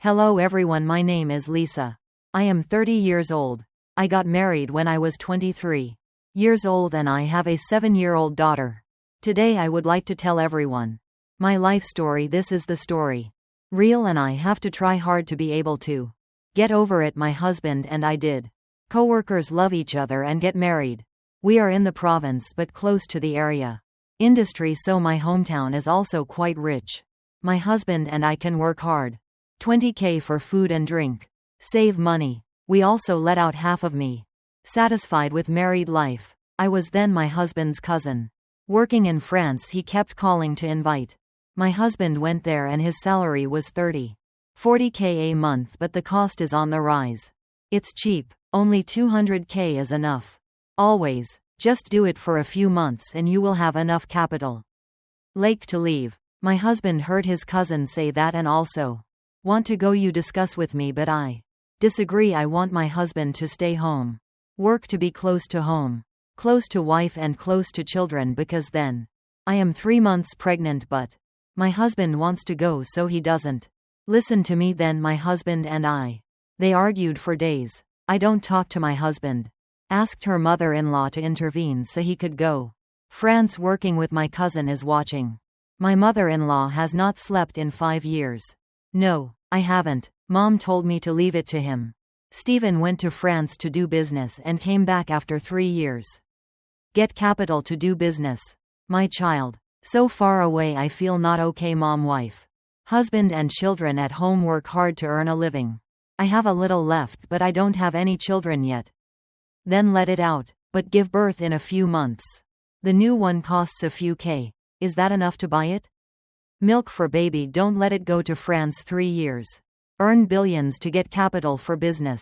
Hello everyone, my name is Lisa. I am 30 years old. I got married when I was 23 years old and I have a 7-year-old daughter. Today I would like to tell everyone my life story. This is the story. Real and I have to try hard to be able to get over it. My husband and I did. Co-workers love each other and get married. We are in the province but close to the area industry, so my hometown is also quite rich. My husband and I can work hard. 20k for food and drink. Save money. We also let out half of me. Satisfied with married life. I was then my husband's cousin. Working in France, he kept calling to invite. My husband went there and his salary was 40k a month, but the cost is on the rise. It's cheap. Only 200k is enough. Always. Just do it for a few months and you will have enough capital. Lake to leave. My husband heard his cousin say that and also want to go. You discuss with me, but I disagree. I want my husband to stay home. Work to be close to home. Close to wife and close to children, because then I am 3 months pregnant, but my husband wants to go, so he doesn't listen to me. Then my husband and they argued for days. I don't talk to my husband. Asked her mother-in-law to intervene so he could go. France. Working with my cousin is watching. My mother-in-law has not slept in 5 years. No, I haven't. Mom told me to leave it to him. Stephen went to France to do business and came back after 3 years. Get capital to do business. My child. So far away, I feel not okay. Mom, wife, husband and children at home work hard to earn a living. I have a little left, but I don't have any children yet. Then let it out, but give birth in a few months. The new one costs a few K. Is that enough to buy it? Milk for baby. Don't let it go to France. 3 years. Earn billions to get capital for business.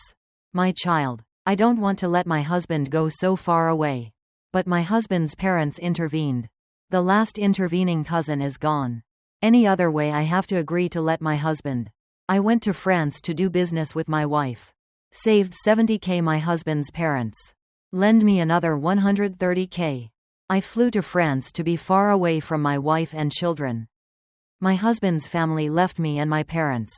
My child. I don't want to let my husband go so far away. But my husband's parents intervened. The last intervening cousin is gone. Any other way, I have to agree to let my husband. I went to France to do business with my wife. Saved 70k. My husband's parents lend me another 130k. I flew to France to be far away from my wife and children. My husband's family left me and my parents.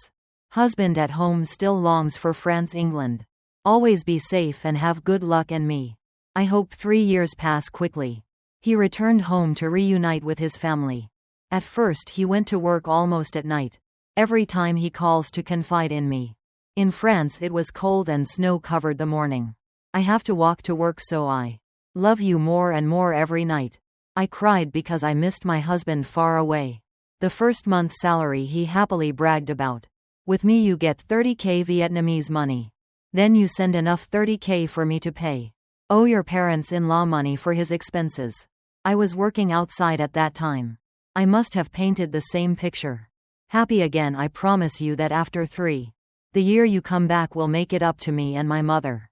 Husband at home still longs for France, England. Always be safe and have good luck, and me. I hope 3 years pass quickly. He returned home to reunite with his family. At first he went to work almost at night. Every time he calls to confide in me. In France it was cold and snow covered the morning. I have to walk to work, so I love you more and more every night. I cried because I missed my husband far away. The first month's salary he happily bragged about. With me you get 30k Vietnamese money. Then you send enough 30k for me to pay. Owe your parents-in-law money for his expenses. I was working outside at that time. I must have painted the same picture. Happy again. I promise you that after the year you come back will make it up to me and my mother.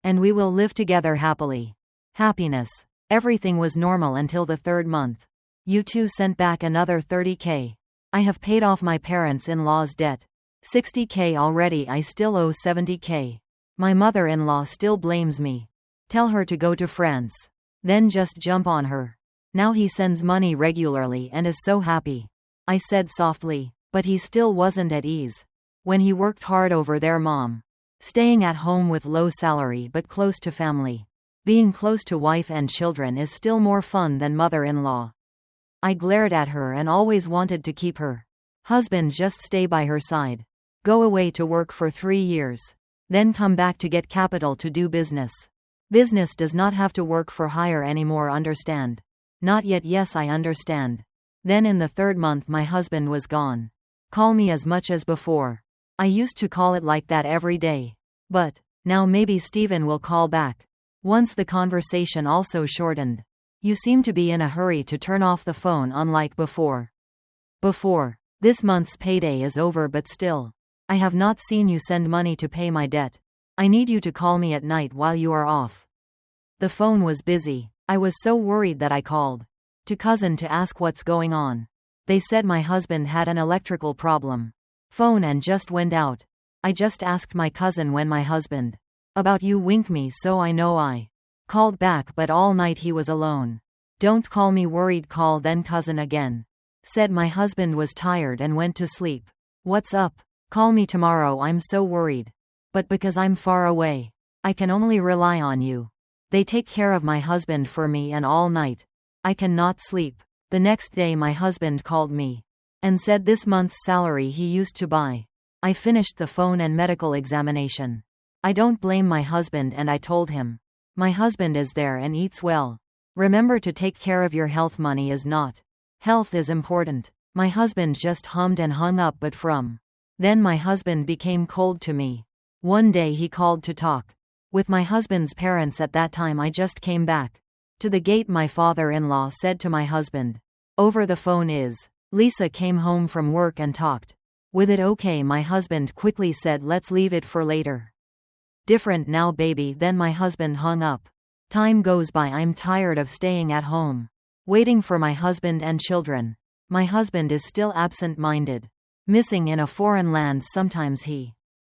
And we will live together happily. Happiness. Everything was normal until the 3rd month. You two sent back another 30k. I have paid off my parents-in-law's debt. 60k already. I still owe 70k. My mother-in-law still blames me. Tell her to go to France. Then just jump on her. Now he sends money regularly and is so happy. I said softly, but he still wasn't at ease. When he worked hard over there, mom. Staying at home with low salary but close to family. Being close to wife and children is still more fun than mother-in-law. I glared at her and always wanted to keep her husband just stay by her side. Go away to work for 3 years. Then come back to get capital to do business. Business does not have to work for hire anymore, understand? Not yet. Yes, I understand. Then in the 3rd month my husband was gone. Call me as much as before. I used to call it like that every day. But now maybe Stephen will call back. Once the conversation also shortened. You seem to be in a hurry to turn off the phone, unlike before. This month's payday is over, but still. I have not seen you send money to pay my debt. I need you to call me at night while you are off. The phone was busy. I was so worried that I called to cousin to ask what's going on. They said my husband had an electrical problem. Phone and just went out. I just asked my cousin when my husband about you wink me, so I know I called back, but all night he was alone. Don't call me worried. Call then cousin again. Said my husband was tired and went to sleep. What's up? Call me tomorrow, I'm so worried. But because I'm far away, I can only rely on you. They take care of my husband for me, and all night I cannot sleep. The next day my husband called me and said this month's salary he used to buy. I finished the phone and medical examination. I don't blame my husband, and I told him, my husband is there and eats well. Remember to take care of your health, money is not. Health is important. My husband just hummed and hung up, but from then my husband became cold to me. One day he called to talk with my husband's parents. At that time I just came back to the gate. My father-in-law said to my husband over the phone, is Lisa came home from work and talked with it okay? My husband quickly said, let's leave it for later. Different now, baby. Then my husband hung up. Time goes by. I'm tired of staying at home, waiting for my husband and children. My husband is still absent-minded, missing in a foreign land. Sometimes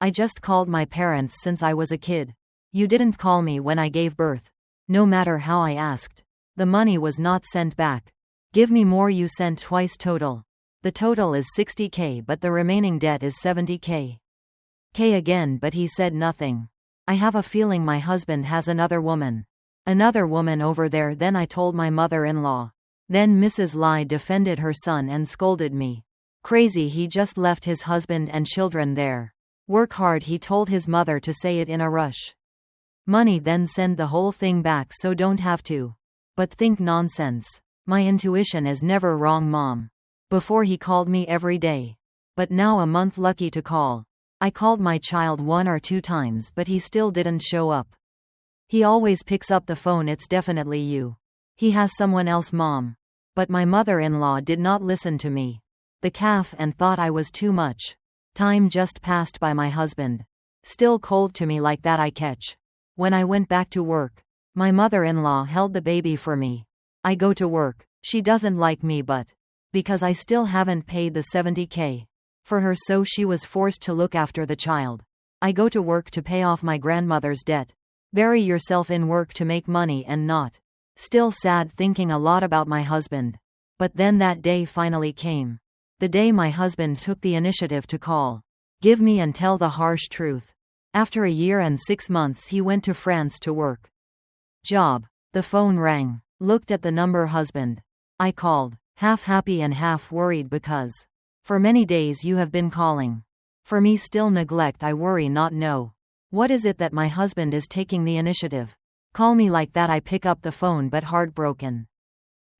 I just called my parents since I was a kid. You didn't call me when I gave birth. No matter how I asked, the money was not sent back. Give me more. You sent twice total. The total is 60K, but the remaining debt is 70K. Again, but he said nothing. I have a feeling my husband has another woman over there. Then I told my mother-in-law. Then Mrs. Lai defended her son and scolded me. Crazy, he just left his husband and children there. Work hard, he told his mother to say it in a rush. Money, then send the whole thing back so don't have to. But think nonsense. My intuition is never wrong, mom. Before he called me every day. But now a month lucky to call. I called my child 1 or 2 times, but he still didn't show up. He always picks up the phone. It's definitely you. He has someone else, mom. But my mother-in-law did not listen to me. The calf, and thought I was too much. Time just passed by. My husband still cold to me like that. I catch. When I went back to work, my mother-in-law held the baby for me. I go to work. She doesn't like me, but because I still haven't paid the 70K for her, so she was forced to look after the child. I go to work to pay off my grandmother's debt. Bury yourself in work to make money and not. Still sad, thinking a lot about my husband. But then that day finally came. The day my husband took the initiative to call, give me and tell the harsh truth. After a year and 6 months he went to France to work. Job. The phone rang. Looked at the number. Husband. I called, half happy and half worried, because for many days you have been calling. For me, still neglect. I worry, not know. What is it that my husband is taking the initiative? Call me like that. I pick up the phone, but heartbroken.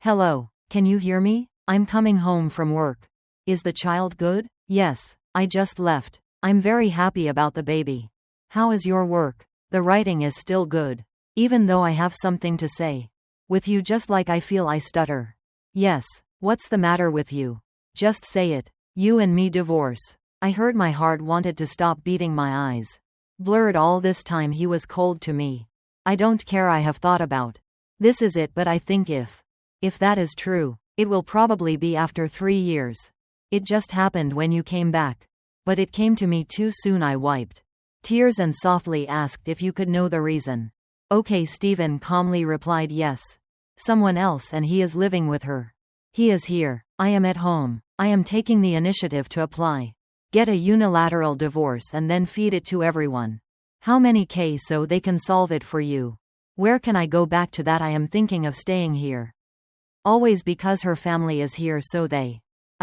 Hello, can you hear me? I'm coming home from work. Is the child good? Yes, I just left. I'm very happy about the baby. How is your work? The writing is still good. Even though I have something to say with you, just like I feel I stutter. Yes, what's the matter with you? Just say it. You and me divorce. I heard my heart wanted to stop beating. My eyes blurred. All this time he was cold to me. I don't care. I have thought about this is it, but I think if that is true, it will probably be after 3 years. It just happened when you came back. But it came to me too soon. I wiped tears and softly asked if you could know the reason. Okay, Stephen calmly replied, yes. Someone else, and he is living with her. He is here. I am at home. I am taking the initiative to apply. Get a unilateral divorce and then feed it to everyone. How many K so they can solve it for you? Where can I go back to that? I am thinking of staying here. Always, because her family is here, so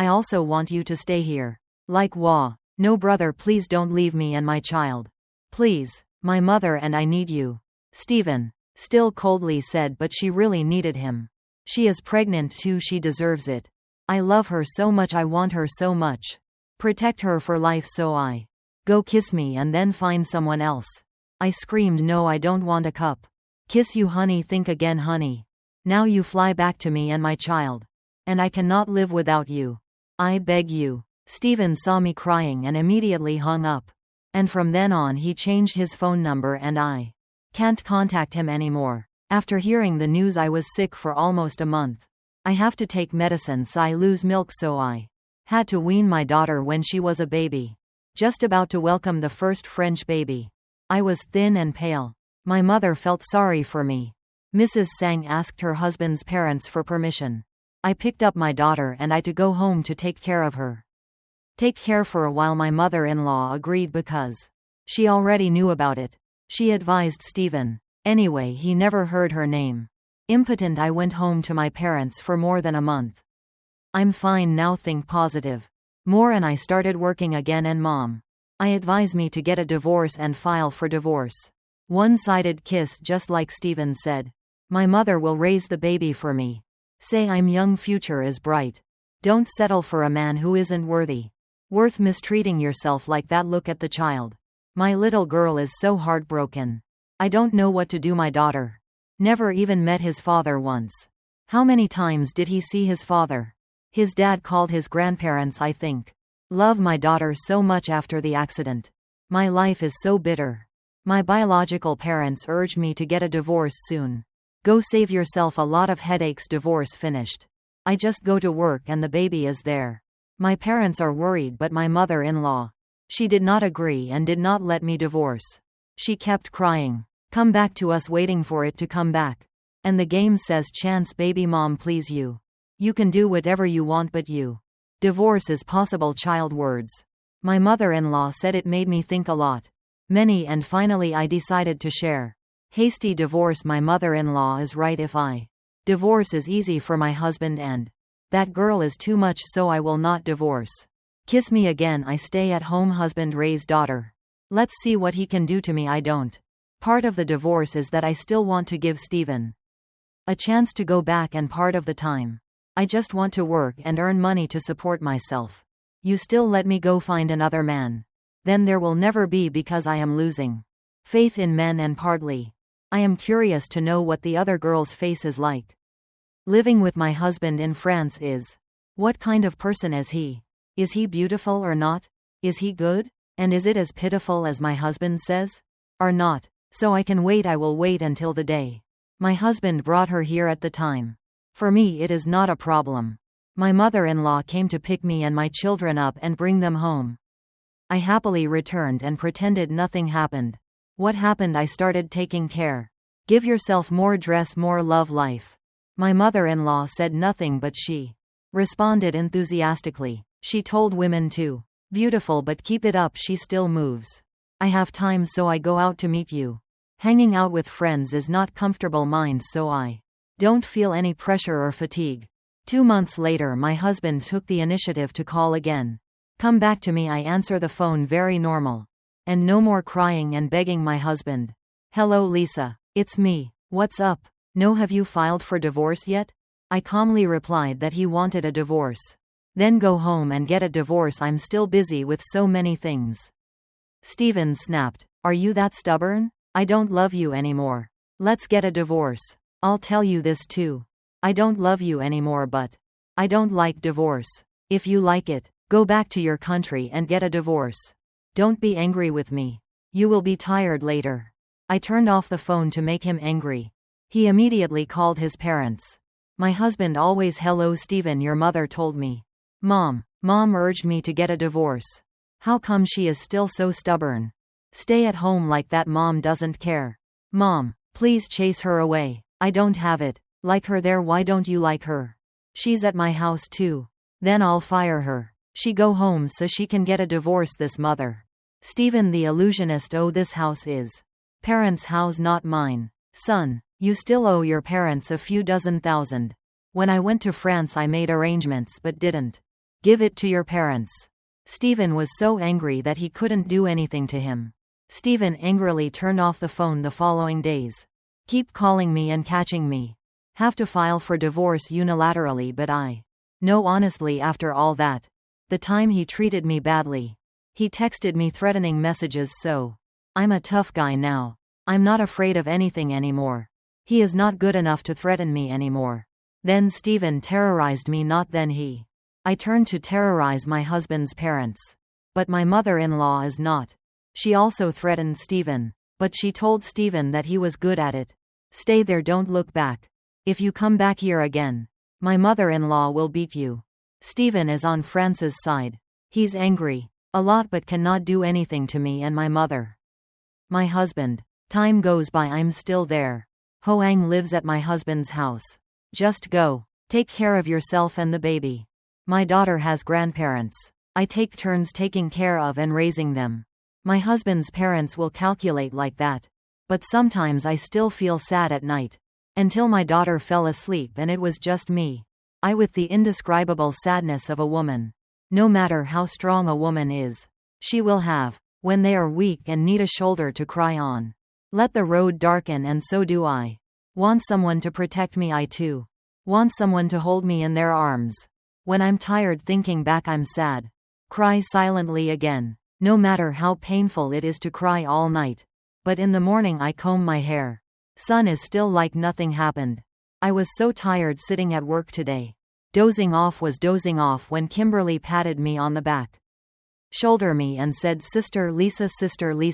I also want you to stay here. Like wah. No brother, please don't leave me and my child. Please. My mother and I need you. Stephen. Still coldly said, but she really needed him. She is pregnant too. She deserves it. I love her so much. I want her so much. Protect her for life, so I go kiss me and then find someone else. I screamed, no, I don't want a cup. Kiss you, honey. Think again, honey. Now you fly back to me and my child. And I cannot live without you. I beg you. Stephen saw me crying and immediately hung up. And from then on he changed his phone number and I can't contact him anymore. After hearing the news, I was sick for almost a month. I have to take medicine so I lose milk, so I had to wean my daughter when she was a baby. Just about to welcome the first French baby. I was thin and pale. My mother felt sorry for me. Mrs. Sang asked her husband's parents for permission. I picked up my daughter and I to go home to take care of her. Take care for a while. My mother-in-law agreed because she already knew about it. She advised Stephen. Anyway, he never heard her name. Impotent, I went home to my parents for more than a month. I'm fine now, think positive. More, and I started working again, and Mom I advise me to get a divorce and file for divorce. One-sided kiss, just like Stephen said. My mother will raise the baby for me. Say I'm young, future is bright. Don't settle for a man who isn't worth mistreating yourself like that. Look at the child. My little girl is so heartbroken. I don't know what to do. My daughter never even met his father once. How many times did he see his father? His dad called his grandparents, I think. Love my daughter so much after the accident. My life is so bitter. My biological parents urged me to get a divorce soon. Go save yourself a lot of headaches. Divorce finished. I just go to work and the baby is there. My parents are worried, but my mother-in-law, she did not agree and did not let me divorce. She kept crying. Come back to us, waiting for it to come back. And the game says, chance baby mom, please you. You can do whatever you want, but you. Divorce is possible. Child words. My mother-in-law said it made me think a lot. Many, and finally I decided to share. Hasty divorce. My mother-in-law is right. If I divorce is easy for my husband, and that girl is too much, so I will not divorce. Kiss me again. I stay at home. Husband raise daughter. Let's see what he can do to me. I don't. Part of the divorce is that I still want to give Stephen a chance to go back, and part of the time I just want to work and earn money to support myself. You still let me go find another man? Then there will never be, because I am losing faith in men, and partly I am curious to know what the other girl's face is like. Living with my husband in France is. What kind of person is he? Is he beautiful or not? Is he good? And is it as pitiful as my husband says? Or not? So I can wait. I will wait until the day my husband brought her here. At the time, for me it is not a problem. My mother-in-law came to pick me and my children up and bring them home. I happily returned and pretended nothing happened. What happened? I started taking care. Give yourself more, dress more, love life. My mother-in-law said nothing, but she responded enthusiastically. She told women too. Beautiful, but keep it up. She still moves. I have time, so I go out to meet you. Hanging out with friends is not comfortable mind, so I don't feel any pressure or fatigue. 2 months later, my husband took the initiative to call again. Come back to me. I answer the phone, very normal. And no more crying and begging. My husband. Hello Lisa. It's me. What's up? No, have you filed for divorce yet? I calmly replied that he wanted a divorce. Then go home and get a divorce. I'm still busy with so many things. Stephen snapped. Are you that stubborn? I don't love you anymore. Let's get a divorce. I'll tell you this too. I don't love you anymore, but I don't like divorce. If you like it, go back to your country and get a divorce. Don't be angry with me. You will be tired later. I turned off the phone to make him angry. He immediately called his parents. My husband always, hello Stephen, your mother told me. Mom urged me to get a divorce. How come she is still so stubborn? Stay at home like that. Mom doesn't care. Mom, please chase her away. I don't have it. Like her there. Why don't you like her? She's at my house too. Then I'll fire her. She go home so she can get a divorce. This mother. Stephen the illusionist. Oh, this house is parents' house, not mine. Son, you still owe your parents a few dozen thousand. When I went to France I made arrangements but didn't give it to your parents. Stephen was so angry that he couldn't do anything to him. Stephen angrily turned off the phone the following days. Keep calling me and catching me. Have to file for divorce unilaterally, but I know honestly after all that, the time he treated me badly. He texted me threatening messages, so I'm a tough guy now. I'm not afraid of anything anymore. He is not good enough to threaten me anymore. Then Stephen terrorized me, not then he. I turned to terrorize my husband's parents. But my mother-in-law is not. She also threatened Stephen. But she told Stephen that he was good at it. Stay there, don't look back. If you come back here again, my mother-in-law will beat you. Stephen is on France's side. He's angry a lot but cannot do anything to me and my mother. My husband. Time goes by, I'm still there. Hoang lives at my husband's house. Just go. Take care of yourself and the baby. My daughter has grandparents. I take turns taking care of and raising them. My husband's parents will calculate like that. But sometimes I still feel sad at night. Until my daughter fell asleep and it was just me. I with the indescribable sadness of a woman. No matter how strong a woman is, she will have, when they are weak and need a shoulder to cry on. Let the road darken and so do I. Want someone to protect me, I too. Want someone to hold me in their arms. When I'm tired thinking back I'm sad. Cry silently again. No matter how painful it is to cry all night. But in the morning I comb my hair. Sun is still like nothing happened. I was so tired sitting at work today. Dozing off when Kimberly patted me on the back. Shoulder me and said, Sister Lisa,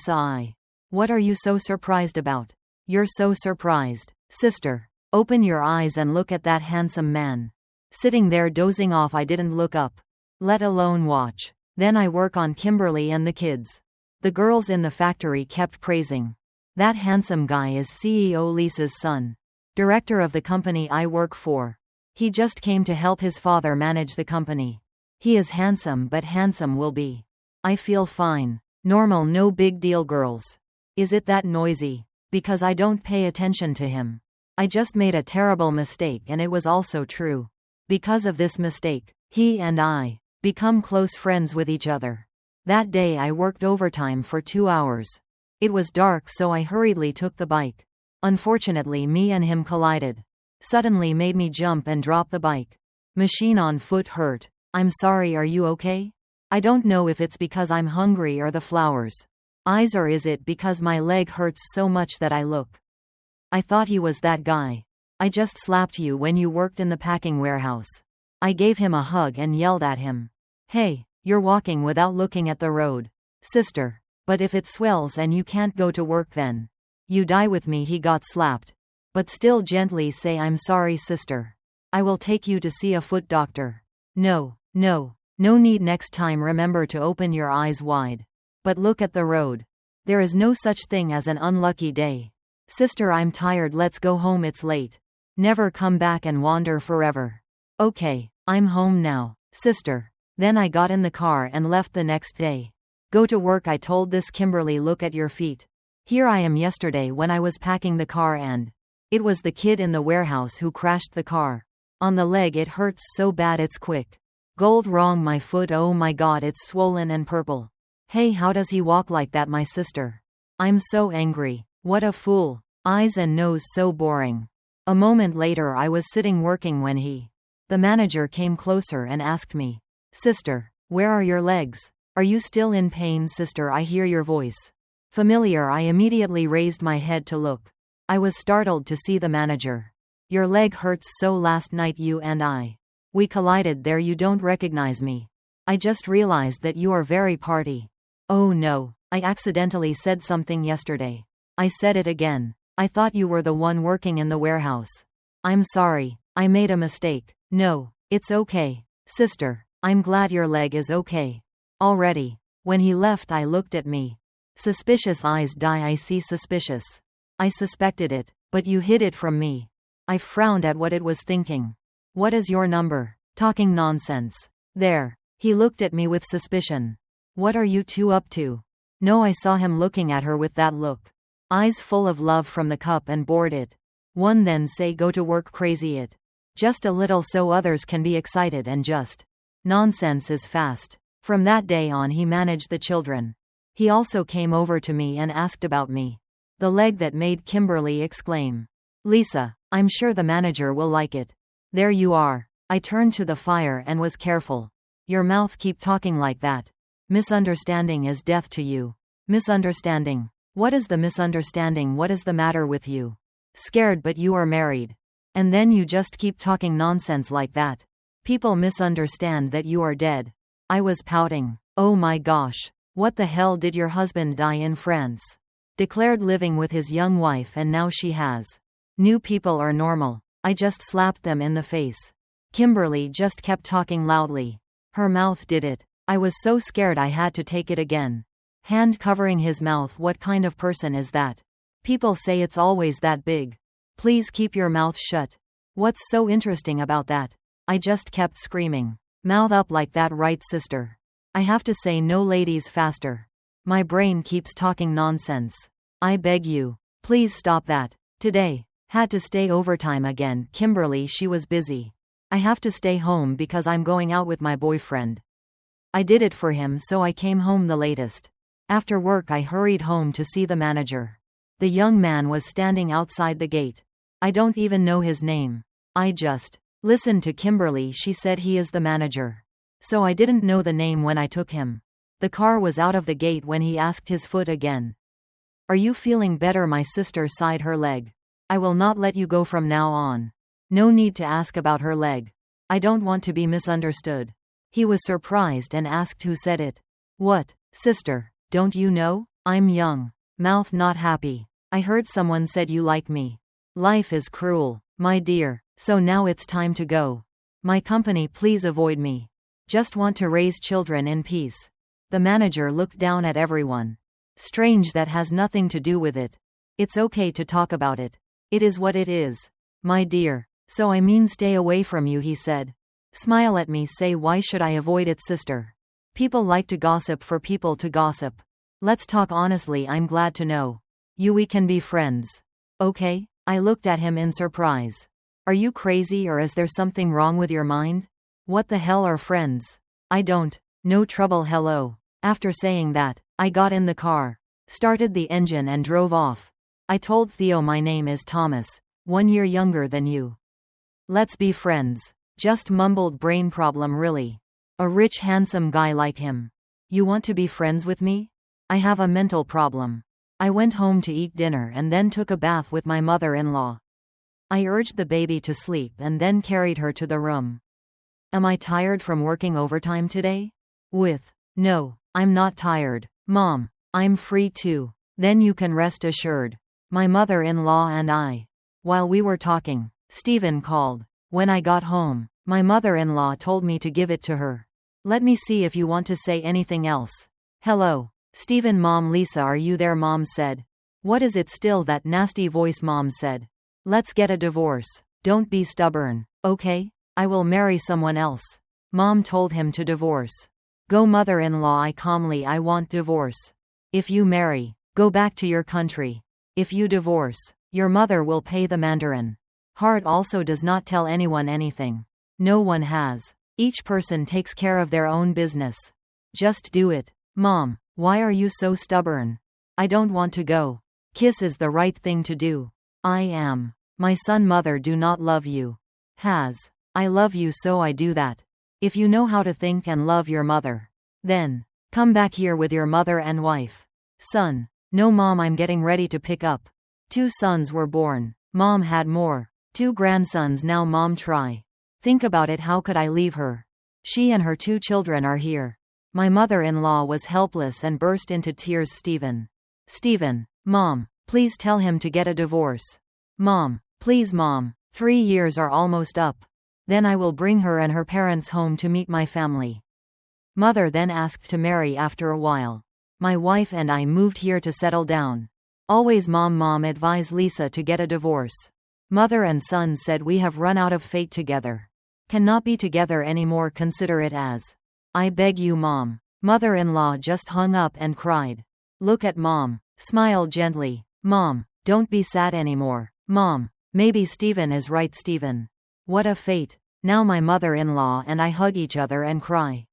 I. What are you so surprised about? You're so surprised. Sister. Open your eyes and look at that handsome man. Sitting there dozing off, I didn't look up. Let alone watch. Then I work on Kimberly and the kids. The girls in the factory kept praising. That handsome guy is CEO Lisa's son. Director of the company I work for. He just came to help his father manage the company. He is handsome, but handsome will be. I feel fine. Normal, no big deal, girls. Is it that noisy? Because I don't pay attention to him. I just made a terrible mistake and it was also true. Because of this mistake, he and I become close friends with each other. That day I worked overtime for 2 hours. It was dark, so I hurriedly took the bike. Unfortunately, me and him collided. Suddenly made me jump and drop the bike. Machine on foot hurt. I'm sorry, are you okay? I don't know if it's because I'm hungry or the flowers. Eyes, or is it because my leg hurts so much that I look. I thought he was that guy. I just slapped you when you worked in the packing warehouse. I gave him a hug and yelled at him. Hey, you're walking without looking at the road. Sister. But if it swells and you can't go to work, then you die with me. He got slapped. But still gently say, I'm sorry, sister. I will take you to see a foot doctor. No need. Next time remember to open your eyes wide. But look at the road. There is no such thing as an unlucky day. Sister, I'm tired, let's go home, it's late. Never come back and wander forever. Okay, I'm home now, sister. Then I got in the car and left the next day. Go to work, I told this Kimberly, look at your feet. Here I am yesterday when I was packing the car and it was the kid in the warehouse who crashed the car. On the leg it hurts so bad it's quick. Gold wrong, my foot, oh my god, it's swollen and purple. Hey, how does he walk like that, my sister? I'm so angry. What a fool. Eyes and nose so boring. A moment later I was sitting working when the manager came closer and asked me, Sister, where are your legs? Are you still in pain, sister? I hear your voice familiar. I immediately raised my head to look. I was startled to see the manager. Your leg hurts so last night you and we collided there, you don't recognize me. I just realized that you are very party. Oh no, I accidentally said something yesterday. I said it again. I thought you were the one working in the warehouse. I'm sorry, I made a mistake. No, it's okay, sister. I'm glad your leg is okay. Already. When he left I looked at me. Suspicious eyes, I see suspicious. I suspected it, but you hid it from me. I frowned at what it was thinking. What is your number? Talking nonsense. There. He looked at me with suspicion. What are you two up to? No, I saw him looking at her with that look. Eyes full of love from the cup and bored it. One then say go to work, crazy it. Just a little so others can be excited and just. Nonsense is fast. From that day on he managed the children. He also came over to me and asked about me. The leg that made Kimberly exclaim. Lisa, I'm sure the manager will like it. There you are. I turned to the fire and was careful. Your mouth keep talking like that. Misunderstanding is death to you. Misunderstanding. What is the misunderstanding? What is the matter with you? Scared, but you are married. And then you just keep talking nonsense like that. People misunderstand that you are dead. I was pouting. Oh my gosh. What the hell, did your husband die in France? Declared living with his young wife and now she has. New people are normal. I just slapped them in the face. Kimberly just kept talking loudly. Her mouth did it. I was so scared I had to take it again. Hand covering his mouth. What kind of person is that? People say it's always that big. Please keep your mouth shut. What's so interesting about that? I just kept screaming. Mouth up like that, right, sister? I have to say no ladies faster. My brain keeps talking nonsense. I beg you. Please stop that. Today. Had to stay overtime again. Kimberly, she was busy. I have to stay home because I'm going out with my boyfriend. I did it for him, so I came home the latest. After work I hurried home to see the manager. The young man was standing outside the gate. I don't even know his name. I just listened to Kimberly. She said he is the manager. So I didn't know the name when I took him. The car was out of the gate when he asked his foot again. Are you feeling better? My sister sighed her leg. I will not let you go from now on. No need to ask about her leg. I don't want to be misunderstood. He was surprised and asked who said it. What, sister, don't you know? I'm young. Mouth not happy. I heard someone said you like me. Life is cruel, my dear, so now it's time to go. My company, please avoid me. Just want to raise children in peace. The manager looked down at everyone. Strange, that has nothing to do with it. It's okay to talk about it. It is what it is. My dear. So I mean stay away from you, he said. Smile at me, say why should I avoid it, sister? People like to gossip for people to gossip. Let's talk honestly. I'm glad to know. We can be friends. Okay? I looked at him in surprise. Are you crazy or is there something wrong with your mind? What the hell are friends? I don't. No trouble, hello. After saying that, I got in the car, started the engine and drove off. I told Theo my name is Thomas, 1 year younger than you. Let's be friends. Just mumbled, brain problem really. A rich handsome guy like him. You want to be friends with me? I have a mental problem. I went home to eat dinner and then took a bath with my mother-in-law. I urged the baby to sleep and then carried her to the room. Am I tired from working overtime today? No, I'm not tired. Mom, I'm free too. Then you can rest assured. My mother-in-law and I. While we were talking, Stephen called. When I got home, my mother-in-law told me to give it to her. Let me see if you want to say anything else. Hello, Stephen. Mom, Lisa, are you there? Mom said. What is it still, that nasty voice? Mom said. Let's get a divorce. Don't be stubborn, okay? I will marry someone else. Mom told him to divorce. Go, mother-in-law. I want divorce. If you marry, go back to your country. If you divorce, your mother will pay the mandarin. Hart also does not tell anyone anything. No one has. Each person takes care of their own business. Just do it. Mom, why are you so stubborn? I don't want to go. Kiss is the right thing to do. I am. My son, mother do not love you. I love you, so I do that. If you know how to think and love your mother, then come back here with your mother and wife. Son. No, Mom, I'm getting ready to pick up. 2 sons were born. Mom had more. 2 grandsons now. Mom, try. Think about it. How could I leave her? She and her 2 children are here. My mother-in-law was helpless and burst into tears. Stephen. Mom, please tell him to get a divorce. Mom, please, Mom. 3 years are almost up. Then I will bring her and her parents home to meet my family. Mother then asked to marry after a while. My wife and I moved here to settle down. Always Mom advised Lisa to get a divorce. Mother and son said we have run out of fate together. Cannot be together anymore. Consider it as. I beg you, Mom. Mother-in-law just hung up and cried. Look at Mom. Smiled gently. Mom, don't be sad anymore. Mom, maybe Stephen is right. Stephen. What a fate. Now my mother-in-law and I hug each other and cry.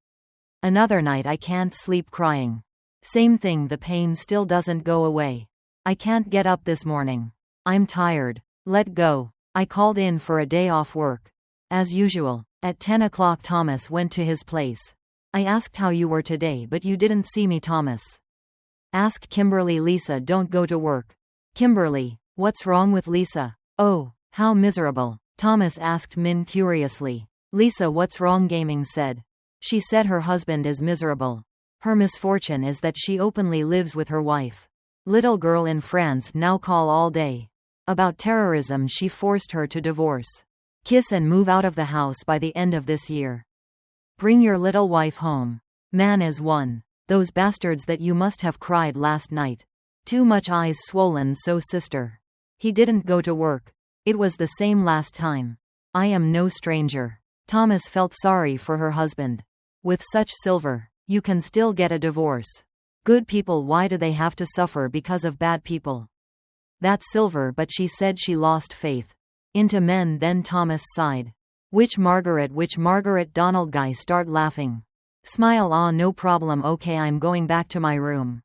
Another night I can't sleep, crying. Same thing, the pain still doesn't go away. I can't get up this morning. I'm tired. Let go. I called in for a day off work. As usual, at 10 o'clock Thomas went to his place. I asked how you were today, but you didn't see me. Thomas asked Kimberly. Lisa don't go to work. Kimberly, what's wrong with Lisa? Oh, how miserable. Thomas asked Min curiously. Lisa, what's wrong? Gaming said. She said her husband is miserable. Her misfortune is that she openly lives with her wife. Little girl in France now call all day. About terrorism. She forced her to divorce. Kiss and move out of the house by the end of this year. Bring your little wife home. Man is one. Those bastards that you must have cried last night. Too much eyes swollen. So sister. He didn't go to work. It was the same last time. I am no stranger. Thomas felt sorry for her husband. With such silver, You can still get a divorce. Good people, why do they have to suffer because of bad people? That's Silver, but she said she lost faith into men. Then Thomas sighed. Which Margaret? Donald guy start laughing. Smile. Ah, no problem, okay, I'm going back to my room.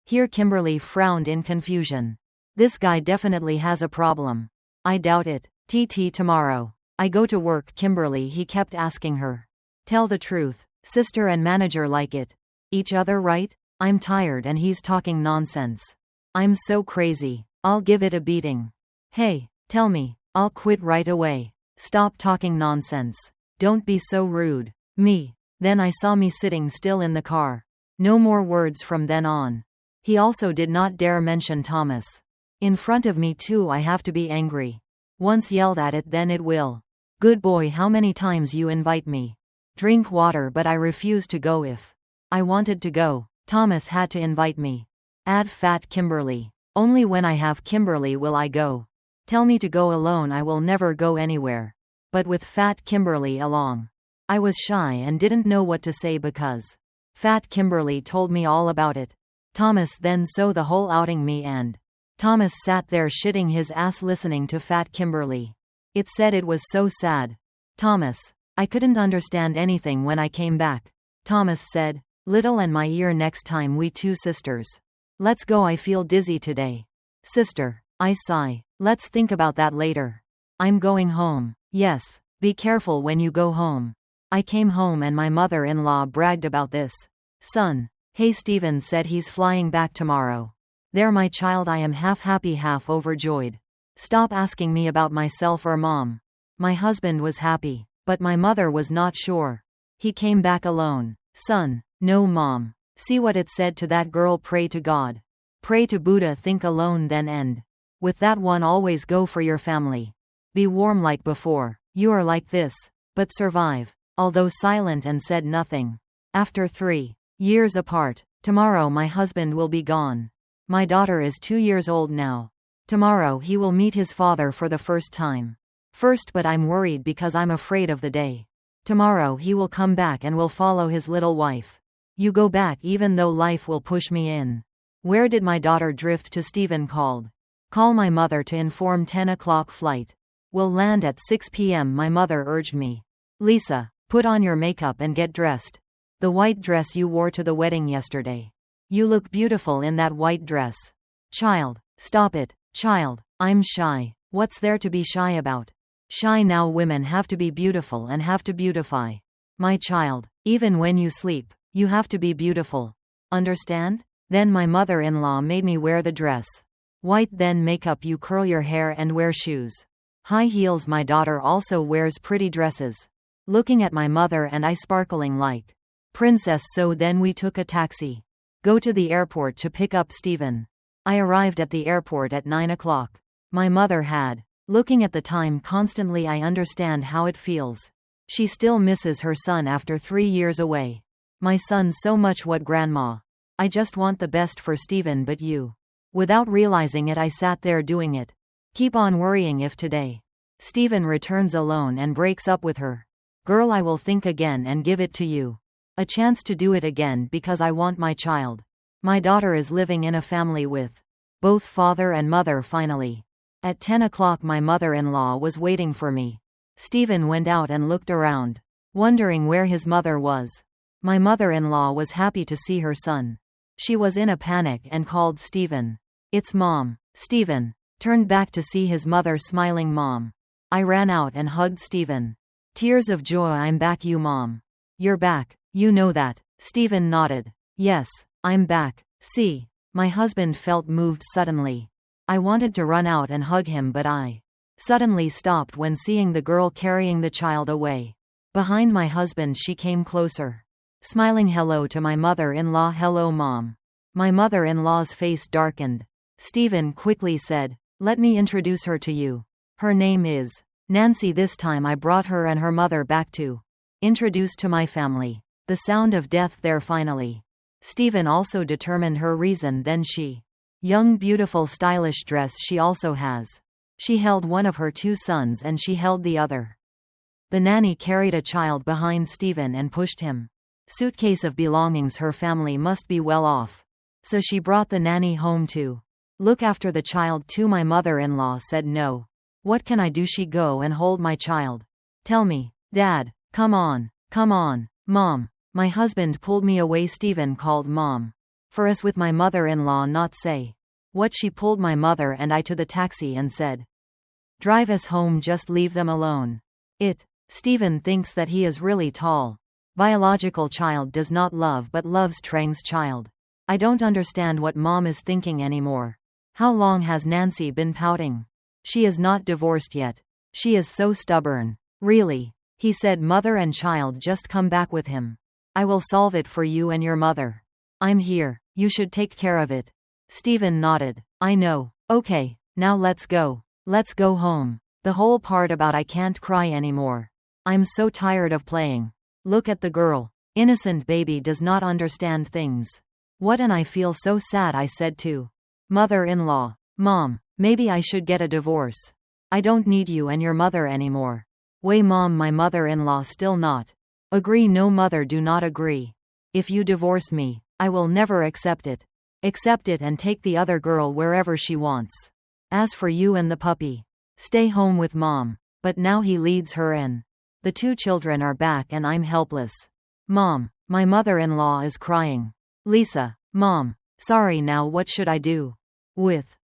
Here Kimberly frowned in confusion. This guy definitely has a problem. I doubt it. TT tomorrow. I go to work, Kimberly, he kept asking her. Tell the truth. Sister and manager like it. Each other, right? I'm tired and he's talking nonsense. I'm so crazy. I'll give it a beating. Hey, tell me. I'll quit right away. Stop talking nonsense. Don't be so rude. Me. Then I saw me sitting still in the car. No more words from then on. He also did not dare mention Thomas. In front of me too, I have to be angry. Once yelled at it, then it will. Good boy, how many times you invite me? Drink water, but I refuse to go. If I wanted to go, Thomas had to invite me. Add fat Kimberly. Only when I have Kimberly will I go. Tell me to go alone, I will never go anywhere. But with fat Kimberly along. I was shy and didn't know what to say because fat Kimberly told me all about it. Thomas then so the whole outing me, and Thomas sat there shitting his ass listening to fat Kimberly. It said it was so sad. Thomas. I couldn't understand anything when I came back. Thomas said, little and my ear, next time we two sisters. Let's go, I feel dizzy today. Sister. I sigh. Let's think about that later. I'm going home. Yes. Be careful when you go home. I came home and my mother-in-law bragged about this. Son. Hey, Steven said he's flying back tomorrow. There, my child, I am half happy, half overjoyed. Stop asking me about myself or mom. My husband was happy, but my mother was not sure. He came back alone. Son. No, mom. See what it said to that girl, pray to God. Pray to Buddha, think alone then end. With that one, always go for your family. Be warm like before. You are like this. But survive. Although silent and said nothing. After 3 years apart. Tomorrow my husband will be gone. My daughter is 2 years old now. Tomorrow he will meet his father for the first time. But I'm worried because I'm afraid of the day. Tomorrow he will come back and will follow his little wife. You go back even though life will push me in. Where did my daughter drift to? Steven called. Call my mother to inform 10 o'clock flight. Will land at 6 p.m. My mother urged me. Lisa, put on your makeup and get dressed. The white dress you wore to the wedding yesterday. You look beautiful in that white dress. Child, stop it. Child, I'm shy. What's there to be shy about? Shy now, women have to be beautiful and have to beautify. My child, even when you sleep, you have to be beautiful. Understand? Then my mother-in-law made me wear the dress. White, then makeup, you curl your hair and wear shoes. High heels. My daughter also wears pretty dresses. Looking at my mother and I sparkling like princess. So then we took a taxi. Go to the airport to pick up Steven. I arrived at the airport at 9 o'clock. My mother had. Looking at the time constantly, I understand how it feels. She still misses her son after 3 years away. My son so much. What, grandma? I just want the best for Steven, but you. Without realizing it, I sat there doing it. Keep on worrying if today Steven returns alone and breaks up with her. Girl, I will think again and give it to you. A chance to do it again because I want my child. My daughter is living in a family with both father and mother finally. At 10 o'clock my mother-in-law was waiting for me. Steven went out and looked around, wondering where his mother was. My mother-in-law was happy to see her son. She was in a panic and called Steven. It's Mom. Steven turned back to see his mother smiling. Mom. I ran out and hugged Steven. Tears of joy. I'm back. You, Mom. You're back. You know that. Steven nodded. Yes, I'm back. See. My husband felt moved suddenly. I wanted to run out and hug him, but I suddenly stopped when seeing the girl carrying the child away. Behind my husband, she came closer, smiling hello to my mother-in-law. Hello, Mom. My mother-in-law's face darkened. Steven quickly said, let me introduce her to you. Her name is Nancy. This time I brought her and her mother back to introduce to my family. The sound of death there finally. Steven also determined her reason. Then she. Young, beautiful, stylish dress she also has. She held one of her 2 sons and she held the other. The nanny carried a child behind Steven and pushed him. suitcase of belongings. Her family must be well off. So she brought the nanny home to look after the child too. My mother-in-law said no. What can I do? She go and hold my child. Tell me, Dad, come on, Mom. My husband pulled me away. Stephen called Mom. For us with my mother-in-law not say what. She pulled my mother and I to the taxi and said, drive us home, just leave them alone. Stephen thinks that he is really tall. Biological child does not love but loves Trang's child. I don't understand what Mom is thinking anymore. How long has Nancy been pouting? She is not divorced yet. She is so stubborn. Really? He said mother and child just come back with him. I will solve it for you and your mother. I'm here. You should take care of it. Stephen nodded. I know. Okay, now let's go. Let's go home. The whole part about I can't cry anymore. I'm so tired of playing. Look at the girl. Innocent baby does not understand things. What, and I feel so sad. I said to mother-in-law, Mom, maybe I should get a divorce. I don't need you and your mother anymore. Way Mom, my mother-in-law still not agree. No mother, do not agree. If you divorce me, I will never accept it. Accept it and take the other girl wherever she wants. As for you and the puppy, stay home with Mom. But now he leads her in. The two children are back and I'm helpless. Mom, my mother-in-law is crying. Lisa, Mom, sorry, now what should I do?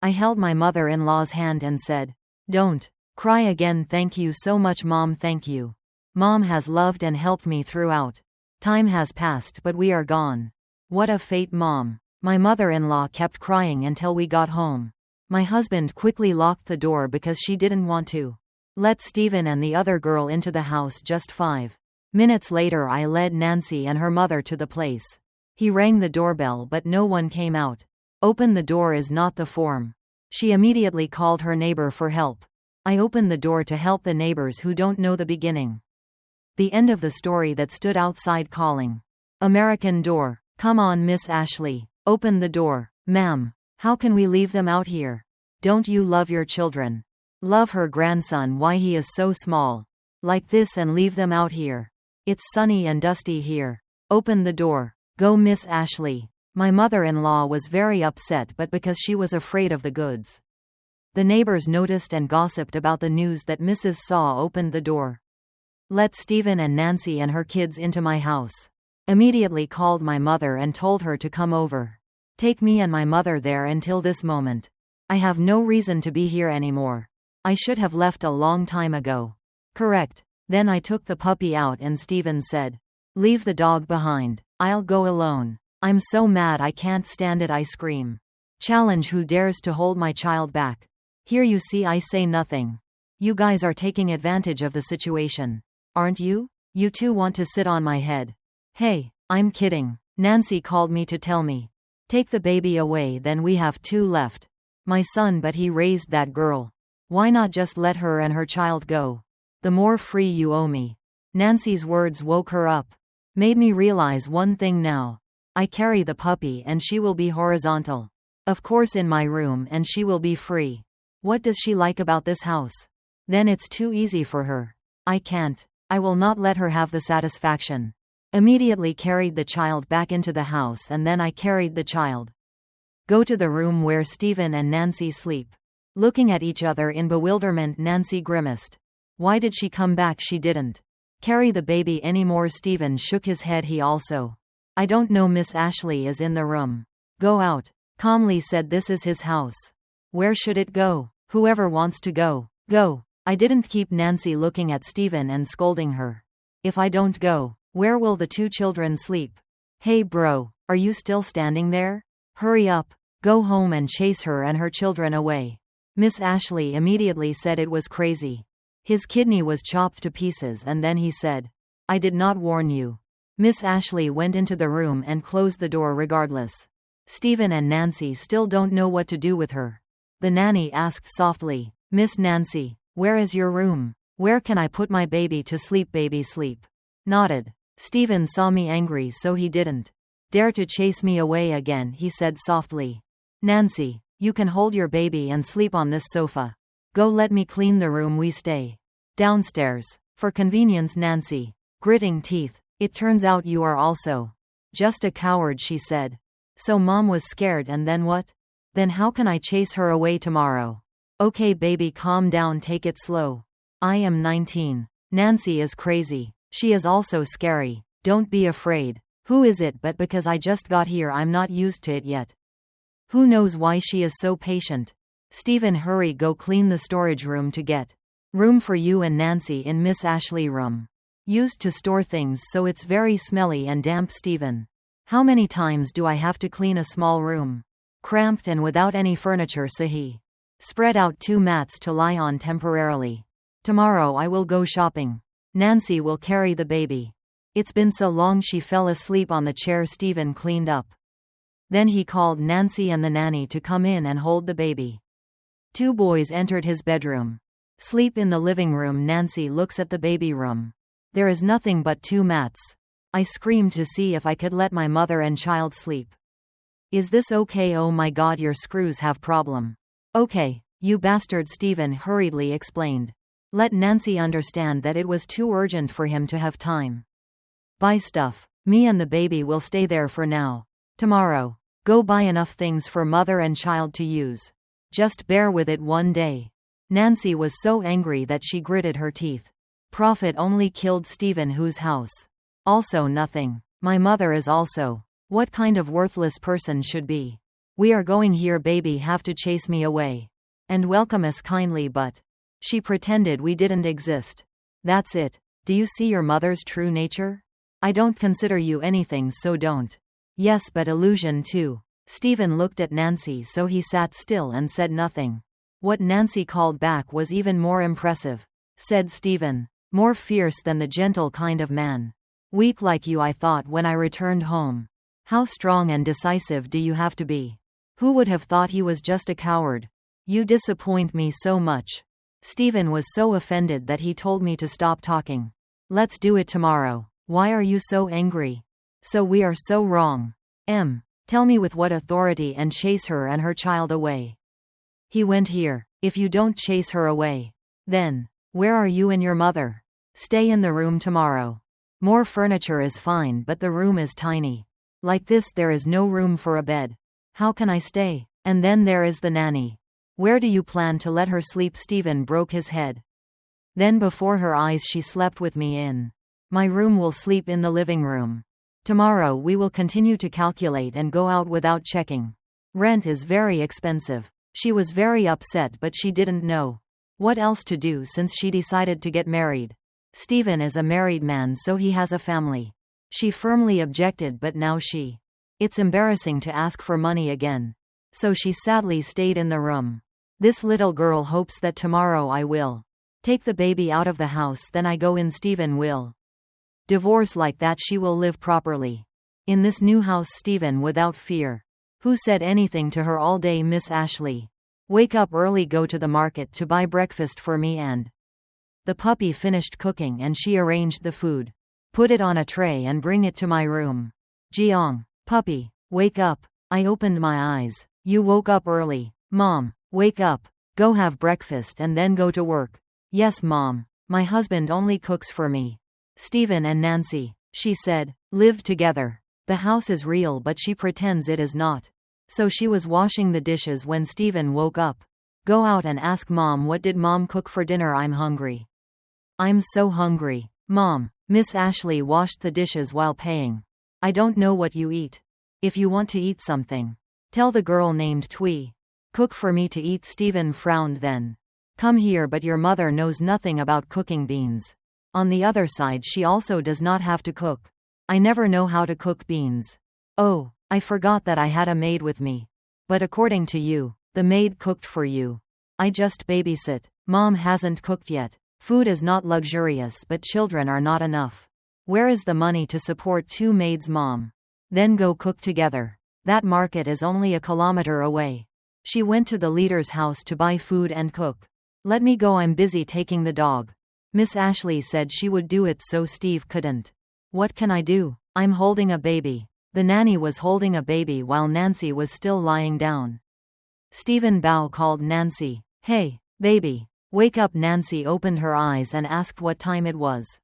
I held my mother-in-law's hand and said, don't cry again. Thank you so much, Mom. Thank you. Mom has loved and helped me throughout. Time has passed but we are gone. What a fate, Mom. My mother-in-law kept crying until we got home. My husband quickly locked the door because she didn't want to let Stephen and the other girl into the house. Just 5 minutes later I led Nancy and her mother to the place. He rang the doorbell but no one came out. Open the door is not the form. She immediately called her neighbor for help. I opened the door to help the neighbors who don't know the beginning. The end of the story that stood outside calling. American door. Come on, Miss Ashley. Open the door. Ma'am, how can we leave them out here? Don't you love your children? Love her grandson, why he is so small. Like this, and leave them out here. It's sunny and dusty here. Open the door. Go, Miss Ashley. My mother-in-law was very upset, but because she was afraid of the goods. The neighbors noticed and gossiped about the news that Mrs. Saw opened the door. Let Stephen and Nancy and her kids into my house. Immediately called my mother and told her to come over. Take me and my mother there until this moment. I have no reason to be here anymore. I should have left a long time ago. Correct. Then I took the puppy out and Stephen said, leave the dog behind. I'll go alone. I'm so mad I can't stand it. I scream. Challenge, who dares to hold my child back? Here you see, I say nothing. You guys are taking advantage of the situation. Aren't you? You two want to sit on my head. Hey, I'm kidding. Nancy called me to tell me. Take the baby away, then we have 2 left. My son, but he raised that girl. Why not just let her and her child go? The more free you owe me. Nancy's words woke her up. Made me realize one thing now. I carry the puppy and she will be horizontal. Of course in my room, and she will be free. What does she like about this house? Then it's too easy for her. I can't. I will not let her have the satisfaction. Immediately carried the child back into the house, and then I carried the child. Go to the room where Stephen and Nancy sleep. Looking at each other in bewilderment, Nancy grimaced. Why did she come back? She didn't carry the baby anymore. Stephen shook his head. He also. I don't know. Miss Ashley is in the room. Go out. Calmly said, this is his house. Where should it go? Whoever wants to go. Go. I didn't keep Nancy looking at Stephen and scolding her. If I don't go, where will the 2 children sleep? Hey bro, are you still standing there? Hurry up. Go home and chase her and her children away. Miss Ashley immediately said it was crazy. His kidney was chopped to pieces, and then he said, I did not warn you. Miss Ashley went into the room and closed the door regardless. Stephen and Nancy still don't know what to do with her. The nanny asked softly, Miss Nancy, where is your room? Where can I put my baby to sleep? Baby sleep. Nodded. Stephen saw me angry, so he didn't dare to chase me away again. He said softly, Nancy, you can hold your baby and sleep on this sofa. Go, let me clean the room we stay downstairs. For convenience. Nancy, gritting teeth, It turns out you are also just a coward, she said. So mom was scared, and then what? Then how can I chase her away tomorrow? Okay baby, calm down, take it slow. I am 19. Nancy is crazy. She is also scary. Don't be afraid. Who is it? But because I just got here, I'm not used to it yet. Who knows why she is so patient? Stephen, hurry, go clean the storage room to get room for you and Nancy in Miss Ashley room. Used to store things, so it's very smelly and damp. Stephen, how many times do I have to clean a small room? Cramped and without any furniture, so he spread out 2 mats to lie on temporarily. Tomorrow I will go shopping. Nancy will carry the baby. It's been so long. She fell asleep on the chair. Stephen cleaned up. Then he called Nancy and the nanny to come in and hold the baby. 2 boys entered his bedroom. Sleep in the living room. Nancy looks at the baby room. There is nothing but 2 mats. I screamed to see if I could let my mother and child sleep. Is this okay? Oh my god, your screws have problem. Okay, you bastard, Stephen hurriedly explained. Let Nancy understand that it was too urgent for him to have time. Buy stuff. Me and the baby will stay there for now. Tomorrow, go buy enough things for mother and child to use. Just bear with it one day. Nancy was so angry that she gritted her teeth. Profit only killed Stephen, whose house also nothing. My mother is also. What kind of worthless person should be? We are going here, baby, have to chase me away. And welcome us kindly, but she pretended we didn't exist. That's it. Do you see your mother's true nature? I don't consider you anything, so don't. Yes, but illusion too. Stephen looked at Nancy, so he sat still and said nothing. What Nancy called back was even more impressive, said Stephen. More fierce than the gentle kind of man. Weak like you, I thought when I returned home. How strong and decisive do you have to be? Who would have thought he was just a coward? You disappoint me so much. Stephen was so offended that he told me to stop talking. Let's do it tomorrow. Why are you so angry? So we are so wrong. Tell me with what authority, and chase her and her child away. He went here. If you don't chase her away, then where are you and your mother? Stay in the room tomorrow. More furniture is fine, but the room is tiny. Like this, there is no room for a bed. How can I stay? And then there is the nanny. Where do you plan to let her sleep? Stephen broke his head. Then before her eyes she slept with me in my room. Will sleep in the living room. Tomorrow we will continue to calculate and go out without checking. Rent is very expensive. She was very upset, but she didn't know what else to do since she decided to get married. Stephen is a married man, so he has a family. She firmly objected, but now it's embarrassing to ask for money again. So she sadly stayed in the room. This little girl hopes that tomorrow I will take the baby out of the house, then I go in. Stephen will divorce, like that she will live properly in this new house. Stephen without fear. Who said anything to her all day? Miss Ashley. Wake up early, go to the market to buy breakfast for me and the puppy. Finished cooking and she arranged the food. Put it on a tray and bring it to my room. Jiang, puppy, wake up. I opened my eyes. You woke up early. Mom, wake up. Go have breakfast and then go to work. Yes, Mom. My husband only cooks for me. Stephen and Nancy, she said, lived together. The house is real, but she pretends it is not. So she was washing the dishes when Stephen woke up. Go out and ask Mom, what did Mom cook for dinner? I'm hungry. I'm so hungry. Mom. Miss Ashley washed the dishes while paying. I don't know what you eat. If you want to eat something, tell the girl named Twee. Cook for me to eat. Stephen frowned. Then come here, but your mother knows nothing about cooking beans. On the other side, she also does not have to cook. I never know how to cook beans. Oh, I forgot that I had a maid with me. But according to you, the maid cooked for you. I just babysit. Mom hasn't cooked yet. Food is not luxurious, but children are not enough. Where is the money to support 2 maids? Mom. Then go cook together. That market is only a kilometer away. She went to the leader's house to buy food and cook. Let me go, I'm busy taking the dog. Miss Ashley said she would do it, so Steve couldn't. What can I do? I'm holding a baby. The nanny was holding a baby while Nancy was still lying down. Stephen Bao called Nancy. Hey, baby. Wake up. Nancy opened her eyes and asked what time it was.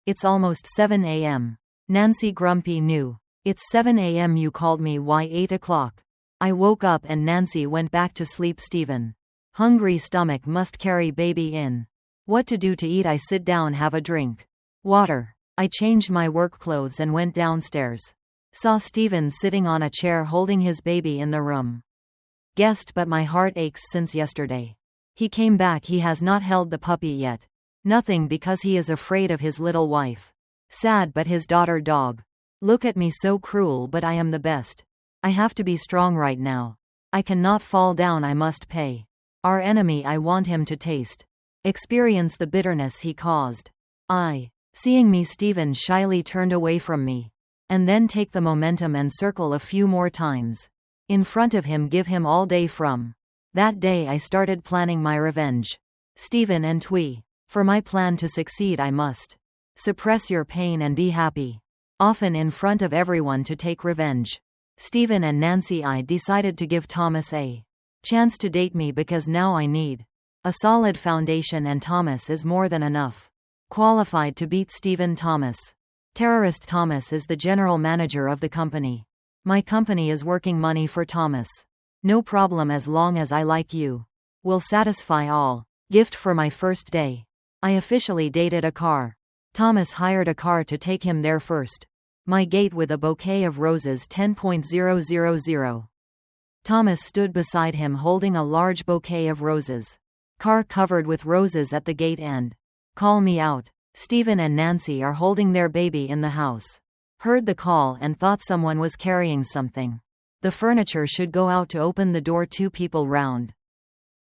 It's almost 7 a.m. Nancy grumpy new. It's 7 a.m. You called me why 8 o'clock? I woke up and Nancy went back to sleep. Steven. Hungry stomach must carry baby in. What to do to eat? I sit down, have a drink. Water. I changed my work clothes and went downstairs. Saw Steven sitting on a chair holding his baby in the room. Guessed, but my heart aches since yesterday. He came back, he has not held the puppy yet. Nothing, because he is afraid of his little wife. Sad, but his daughter dog. Look at me, so cruel, but I am the best. I have to be strong right now. I cannot fall down, I must pay. Our enemy, I want him to taste. Experience the bitterness he caused. Seeing me, Steven shyly turned away from me. And then take the momentum and circle a few more times. In front of him, give him all day. From that day I started planning my revenge. Steven and Twee. For my plan to succeed I must suppress your pain and be happy. Often in front of everyone to take revenge. Steven and Nancy, I decided to give Thomas a chance to date me because now I need a solid foundation, and Thomas is more than enough qualified to beat Steven. Thomas. Terrorist Thomas is the general manager of the company. My company is working money for Thomas. No problem, as long as I like you. Will satisfy all. Gift for my first day. I officially dated a car. Thomas hired a car to take him there first. My gate with a bouquet of roses 10.000. Thomas stood beside him holding a large bouquet of roses. Car covered with roses at the gate and call me out. Steven and Nancy are holding their baby in the house. Heard the call and thought someone was carrying something. The furniture should go out to open the door. Two people round.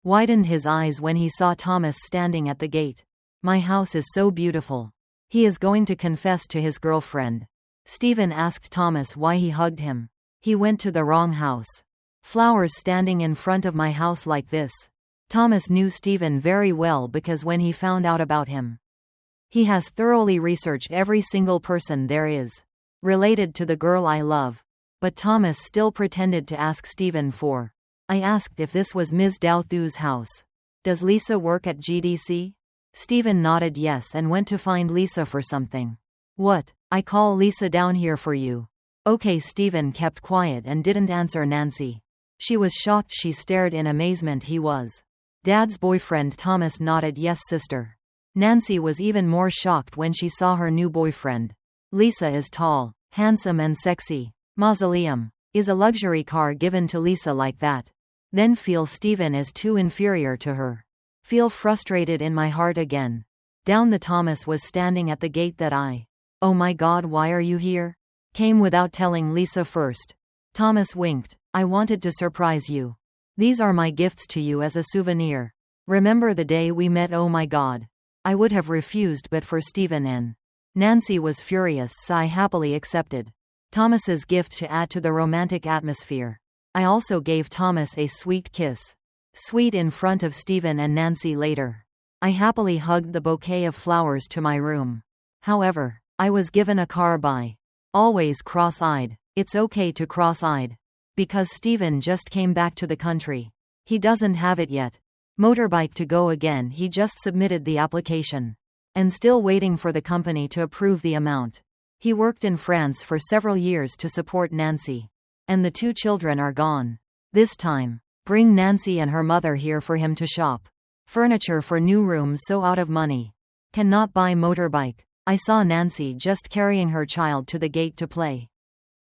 Widened his eyes when he saw Thomas standing at the gate. My house is so beautiful. He is going to confess to his girlfriend. Steven asked Thomas why he hugged him. He went to the wrong house. Flowers standing in front of my house like this. Thomas knew Steven very well because when he found out about him, he has thoroughly researched every single person there is related to the girl I love. But Thomas still pretended to ask Steven for. I asked if this was Ms. Douthu's house. Does Lisa work at GDC? Steven nodded yes and went to find Lisa for something. What? I call Lisa down here for you. Okay. Steven kept quiet and didn't answer Nancy. She was shocked. She stared in amazement. He was Dad's boyfriend. Thomas nodded yes, sister. Nancy was even more shocked when she saw her new boyfriend. Lisa is tall, handsome and sexy. Mausoleum is a luxury car given to Lisa like that. Then feel Steven is too inferior to her. Feel frustrated in my heart again. Down the Thomas was standing at the gate that I. Oh my God, why are you here? Came without telling Lisa first. Thomas winked. I wanted to surprise you. These are my gifts to you as a souvenir. Remember the day we met? Oh my God. I would have refused but for Steven and Nancy was furious, so I happily accepted Thomas's gift to add to the romantic atmosphere. I also gave Thomas a sweet kiss. Sweet in front of Steven and Nancy later. I happily hugged the bouquet of flowers to my room. However, I was given a car by always cross-eyed. It's okay to cross-eyed. Because Steven just came back to the country. He doesn't have it yet. Motorbike to go again. He just submitted the application. And still waiting for the company to approve the amount. He worked in France for several years to support Nancy. And the two children are gone. This time, bring Nancy and her mother here for him to shop. Furniture for new rooms, so out of money. Cannot buy motorbike. I saw Nancy just carrying her child to the gate to play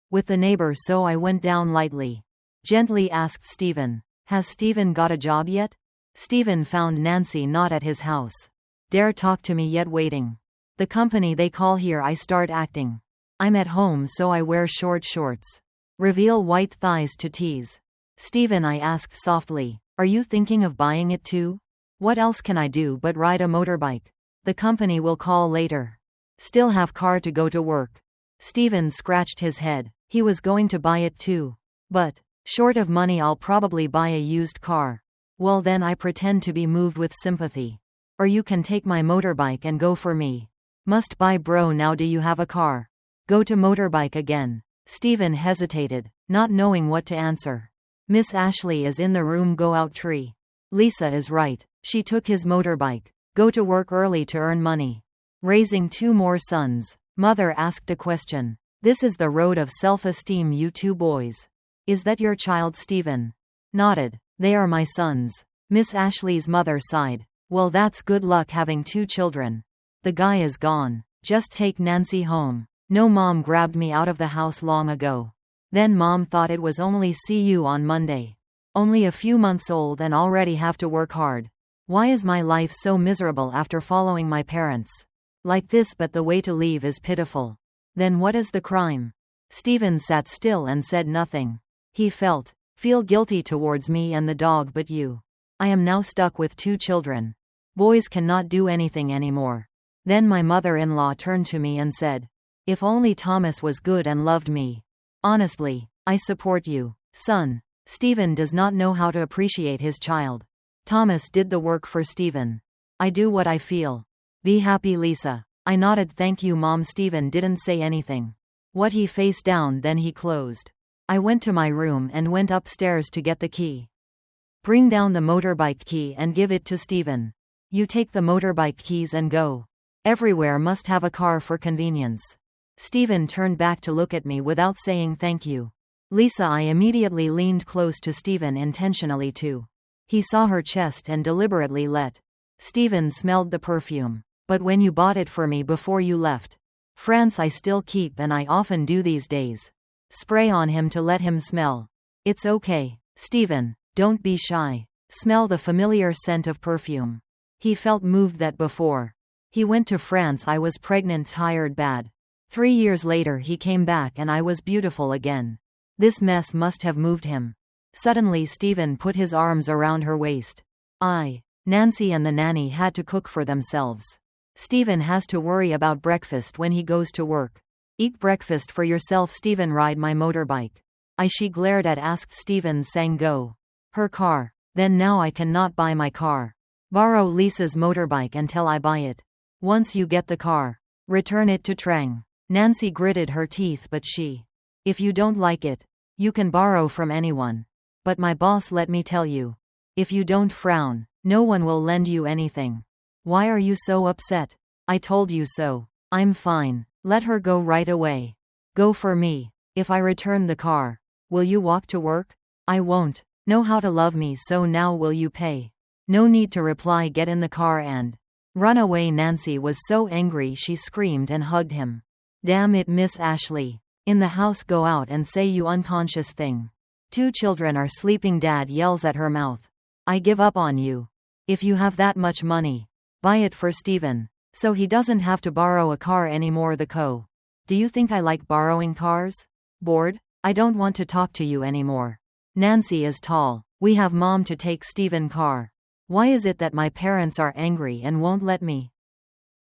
with the neighbor, so I went down lightly. Gently asked Steven. Has Steven got a job yet? Steven found Nancy not at his house. Dare talk to me yet? Waiting. The company they call here. I start acting. I'm at home, so I wear short shorts. Reveal white thighs to tease. Steven, I asked softly. Are you thinking of buying it too? What else can I do but ride a motorbike? The company will call later. Still have car to go to work. Steven scratched his head. He was going to buy it too. But, short of money, I'll probably buy a used car. Well then, I pretend to be moved with sympathy. Or you can take my motorbike and go for me. Must buy bro now. Do you have a car? Go to motorbike again. Steven hesitated, not knowing what to answer. Miss Ashley is in the room. Go out. Tree. Lisa is right. She took his motorbike. Go to work early to earn money. Raising two more sons. Mother asked a question. This is the road of self-esteem, you two boys. Is that your child? Stephen nodded. They are my sons. Miss Ashley's mother sighed. Well, that's good luck having two children. The guy is gone. Just take Nancy home. No, Mom grabbed me out of the house long ago. Then Mom thought it was only see you on Monday. Only a few months old and already have to work hard. Why is my life so miserable after following my parents like this? But the way to leave is pitiful. Then what is the crime? Stephen sat still and said nothing. He feel guilty towards me and the dog, but you. I am now stuck with two children. Boys cannot do anything anymore. Then my mother-in-law turned to me and said, if only Thomas was good and loved me. Honestly, I support you, son. Stephen does not know how to appreciate his child. Thomas did the work for Stephen. I do what I feel. Be happy, Lisa. I nodded. Thank you, Mom. Stephen didn't say anything. What he faced down, then he closed. I went to my room and went upstairs to get the key. Bring down the motorbike key and give it to Stephen. You take the motorbike keys and go. Everywhere must have a car for convenience. Stephen turned back to look at me without saying thank you. Lisa, I immediately leaned close to Stephen intentionally too. He saw her chest and deliberately let Stephen smelled the perfume. But when you bought it for me before you left France, I still keep, and I often do these days. Spray on him to let him smell. It's okay, Stephen, don't be shy. Smell the familiar scent of perfume. He felt moved that before he went to France I was pregnant, tired, bad. 3 years later he came back and I was beautiful again. This mess must have moved him. Suddenly Stephen put his arms around her waist. Nancy and the nanny had to cook for themselves. Stephen has to worry about breakfast when he goes to work. Eat breakfast for yourself, Stephen. Ride my motorbike. She glared at asked Stephen sang go. Her car. Then now I cannot buy my car. Borrow Lisa's motorbike until I buy it. Once you get the car, return it to Trang. Nancy gritted her teeth, but if you don't like it, you can borrow from anyone. But my boss let me tell you. If you don't frown, no one will lend you anything. Why are you so upset? I told you so. I'm fine. Let her go right away. Go for me. If I return the car, will you walk to work? I won't. Know how to love me, so now will you pay? No need to reply. Get in the car and run away. Nancy was so angry she screamed and hugged him. Damn it, Miss Ashley. In the house, go out and say you unconscious thing. 2 children are sleeping. Dad yells at her mouth. I give up on you. If you have that much money, buy it for Stephen, so he doesn't have to borrow a car anymore. Do you think I like borrowing cars? Bored? I don't want to talk to you anymore. Nancy is tall. We have Mom to take Stephen car. Why is it that my parents are angry and won't let me?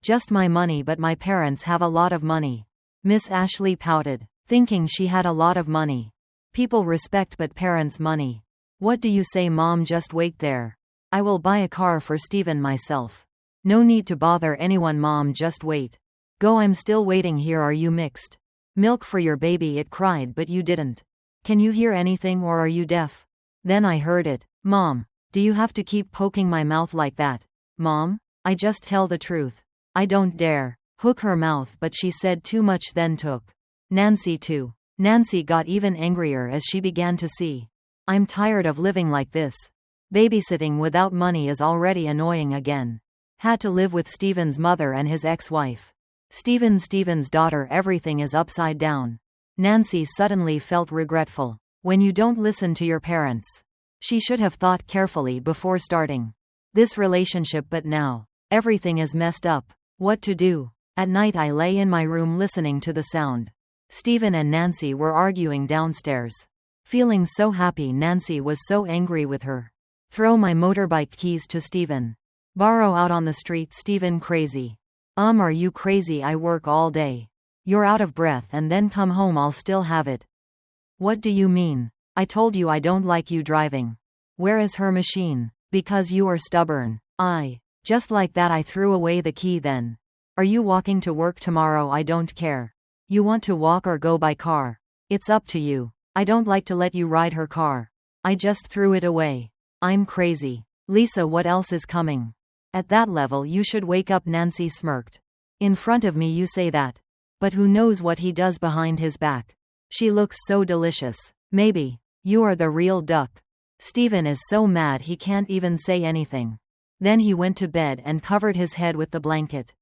Just my money, but my parents have a lot of money. Miss Ashley pouted, thinking she had a lot of money. People respect, but parents' money. What do you say, Mom? Just wait there. I will buy a car for Stephen myself. No need to bother anyone, Mom, just wait. Go, I'm still waiting here. Are you mixed milk for your baby? It cried, but you didn't. Can you hear anything, or are you deaf? Then I heard it. Mom, do you have to keep poking my mouth like that? Mom, I just tell the truth. I don't dare hook her mouth, but she said too much, then took Nancy too. Nancy got even angrier as she began to see. I'm tired of living like this. Babysitting without money is already annoying again. Had to live with Stephen's mother and his ex-wife. Stephen's daughter. Everything is upside down. Nancy suddenly felt regretful. When you don't listen to your parents. She should have thought carefully before starting this relationship, but now everything is messed up. What to do? At night I lay in my room listening to the sound. Stephen and Nancy were arguing downstairs. Feeling so happy, Nancy was so angry with her. Throw my motorbike keys to Stephen. Borrow out on the street. Stephen crazy. Are you crazy? I work all day. You're out of breath and then come home, I'll still have it. What do you mean? I told you I don't like you driving. Where is her machine? Because you are stubborn. Just like that I threw away the key then. Are you walking to work tomorrow? I don't care. You want to walk or go by car? It's up to you. I don't like to let you ride her car. I just threw it away. I'm crazy. Lisa, what else is coming? At that level you should wake up. Nancy smirked. In front of me you say that. But who knows what he does behind his back? She looks so delicious. Maybe. You are the real duck. Steven is so mad he can't even say anything. Then he went to bed and covered his head with the blanket.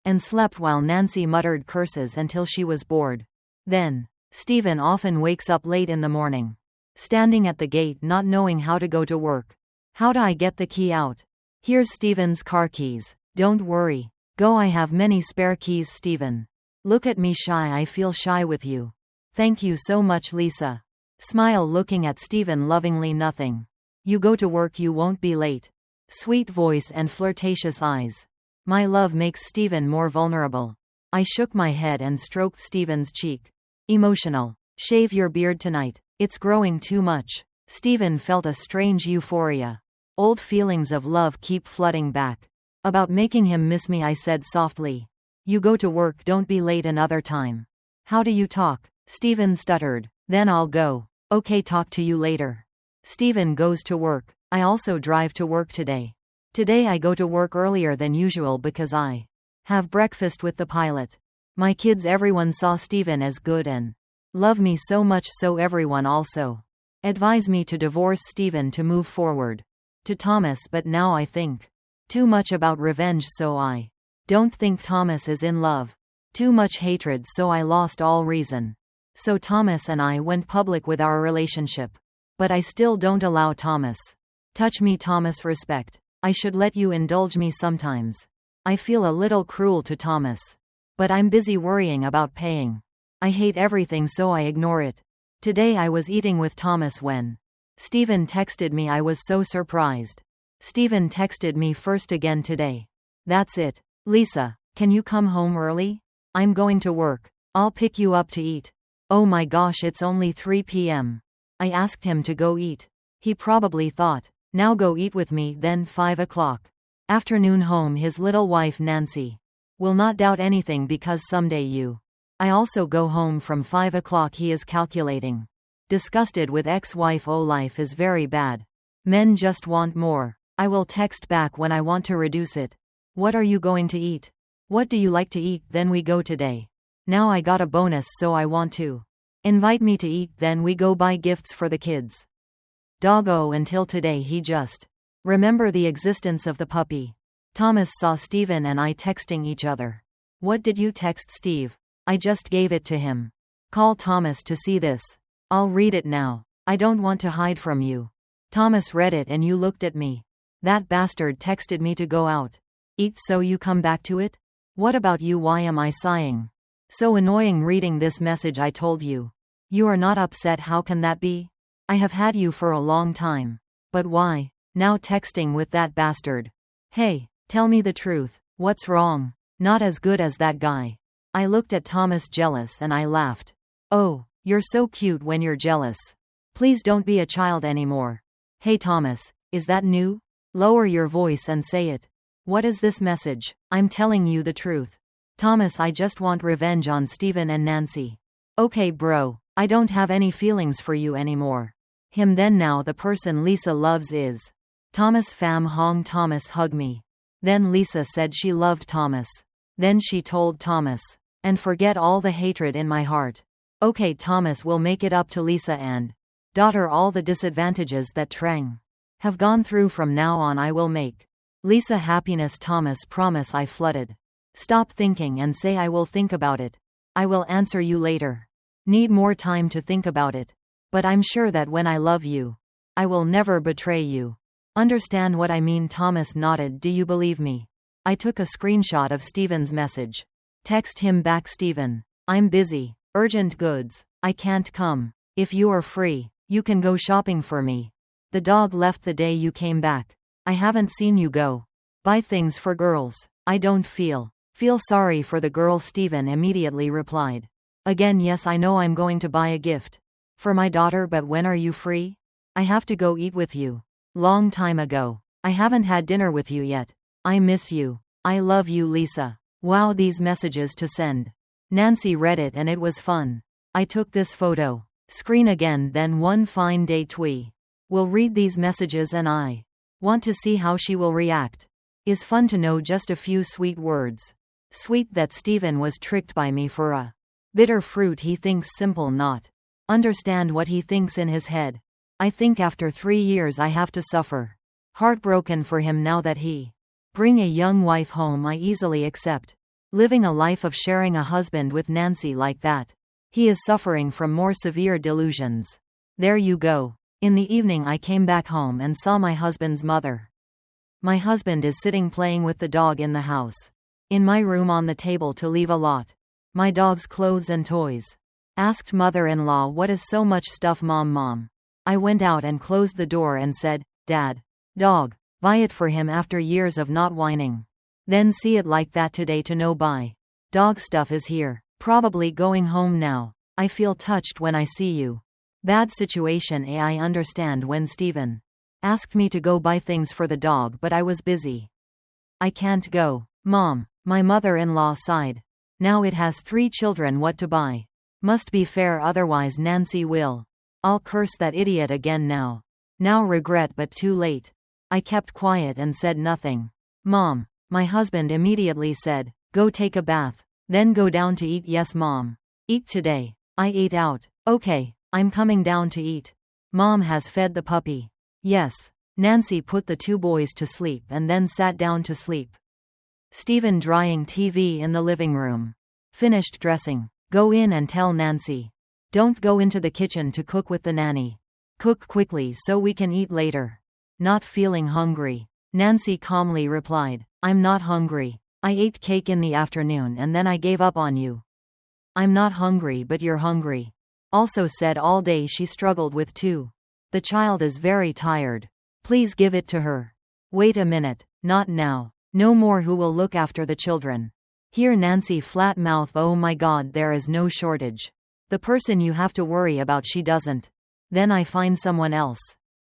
And slept while Nancy muttered curses until she was bored. Then, Steven often wakes up late in the morning. Standing at the gate not knowing how to go to work. How do I get the key out? Here's Steven's car keys. Don't worry. Go, I have many spare keys, Steven. Look at me shy, I feel shy with you. Thank you so much, Lisa. Smile looking at Steven lovingly. Nothing. You go to work, you won't be late. Sweet voice and flirtatious eyes. My love makes Steven more vulnerable. I shook my head and stroked Steven's cheek. Emotional. Shave your beard tonight. It's growing too much. Steven felt a strange euphoria. Old feelings of love keep flooding back. About making him miss me, I said softly. You go to work, don't be late another time. How do you talk? Steven stuttered. Then I'll go. Okay, talk to you later. Steven goes to work. I also drive to work today. Today I go to work earlier than usual because I have breakfast with the pilot. My kids, everyone saw Steven as good and love me so much, so everyone also advised me to divorce Steven to move forward to Thomas, but now I think too much about revenge, so I don't think Thomas is in love. Too much hatred, so I lost all reason. So Thomas and I went public with our relationship. But I still don't allow Thomas touch me. Thomas, respect. I should let you indulge me sometimes. I feel a little cruel to Thomas. But I'm busy worrying about paying. I hate everything, so I ignore it. Today I was eating with Thomas when Steven texted me. I was so surprised. Steven texted me first again today. That's it. Lisa, can you come home early? I'm going to work. I'll pick you up to eat. Oh my gosh, it's only 3 p.m. I asked him to go eat. He probably thought, now go eat with me, then 5 o'clock. Afternoon home, his little wife Nancy will not doubt anything because someday you. I also go home from 5 o'clock, he is calculating. Disgusted with ex-wife. Oh, life is very bad. Men just want more. I will text back when I want to reduce it. What are you going to eat? What do you like to eat? Then we go today. Now I got a bonus, so I want to invite me to eat, then we go buy gifts for the kids. Doggo, until today he just remember the existence of the puppy. Thomas saw Steven and I texting each other. What did you text Steve? I just gave it to him. Call Thomas to see this. I'll read it now. I don't want to hide from you. Thomas read it and you looked at me. That bastard texted me to go out. Eat, so you come back to it? What about you? Why am I sighing? So annoying reading this message. I told you. You are not upset. How can that be? I have had you for a long time. But why? Now texting with that bastard. Hey, tell me the truth. What's wrong? Not as good as that guy. I looked at Thomas jealous and I laughed. Oh, you're so cute when you're jealous. Please don't be a child anymore. Hey Thomas, is that new? Lower your voice and say it. What is this message? I'm telling you the truth. Thomas, I just want revenge on Steven and Nancy. Okay bro, I don't have any feelings for you anymore. Him. Then now the person Lisa loves is Thomas. Fam Hong. Thomas hug me. Then Lisa said she loved Thomas. Then she told Thomas. And forget all the hatred in my heart. Okay, Thomas will make it up to Lisa and daughter. All the disadvantages that Trang have gone through from now on I will make Lisa happiness. Thomas, promise. I flooded. Stop thinking and say I will think about it. I will answer you later. Need more time to think about it. But I'm sure that when I love you, I will never betray you. Understand what I mean? Thomas nodded. Do you believe me? I took a screenshot of Steven's message. Text him back. Steven, I'm busy. Urgent goods. I can't come. If you are free, you can go shopping for me. The dog left the day you came back. I haven't seen you go buy things for girls. I don't feel sorry for the girl. Steven immediately replied. Again, yes, I know I'm going to buy a gift for my daughter, but when are you free? I have to go eat with you. Long time ago. I haven't had dinner with you yet. I miss you. I love you, Lisa. Wow, these messages to send. Nancy read it and it was fun. I took this photo. Screen again, then one fine day Twee will read these messages and I want to see how she will react. Is fun to know just a few sweet words. Sweet that Steven was tricked by me for a bitter fruit he thinks simple not. Understand what he thinks in his head. I think after 3 years I have to suffer. Heartbroken for him now that he bring a young wife home I easily accept. Living a life of sharing a husband with Nancy like that. He is suffering from more severe delusions. There you go. In the evening I came back home and saw my husband's mother. My husband is sitting playing with the dog in the house. In my room on the table to leave a lot. My dog's clothes and toys. Asked mother-in-law what is so much stuff mom. I went out and closed the door and said, Dad. Dog. Buy it for him after years of not whining. Then see it like that today to no buy. Dog stuff is here. Probably going home now. I feel touched when I see you. Bad situation. I understand when Steven asked me to go buy things for the dog but I was busy. I can't go. Mom. My mother-in-law sighed. Now it has 3 children, what to buy? Must be fair, otherwise Nancy will. I'll curse that idiot again now. Now regret but too late. I kept quiet and said nothing. Mom. My husband immediately said, go take a bath. Then go down to eat. Yes mom. Eat today. I ate out. Okay, I'm coming down to eat. Mom has fed the puppy. Yes. Nancy put the 2 boys to sleep and then sat down to sleep. Steven drying TV in the living room. Finished dressing. Go in and tell Nancy. Don't go into the kitchen to cook with the nanny. Cook quickly so we can eat later. Not feeling hungry. Nancy calmly replied, I'm not hungry. I ate cake in the afternoon and then I gave up on you. I'm not hungry but you're hungry. Also said all day she struggled with 2. The child is very tired. Please give it to her. Wait a minute. Not now. No more. Who will look after the children? Here Nancy flat mouth. Oh my god, there is no shortage. The person you have to worry about she doesn't. Then I find someone else.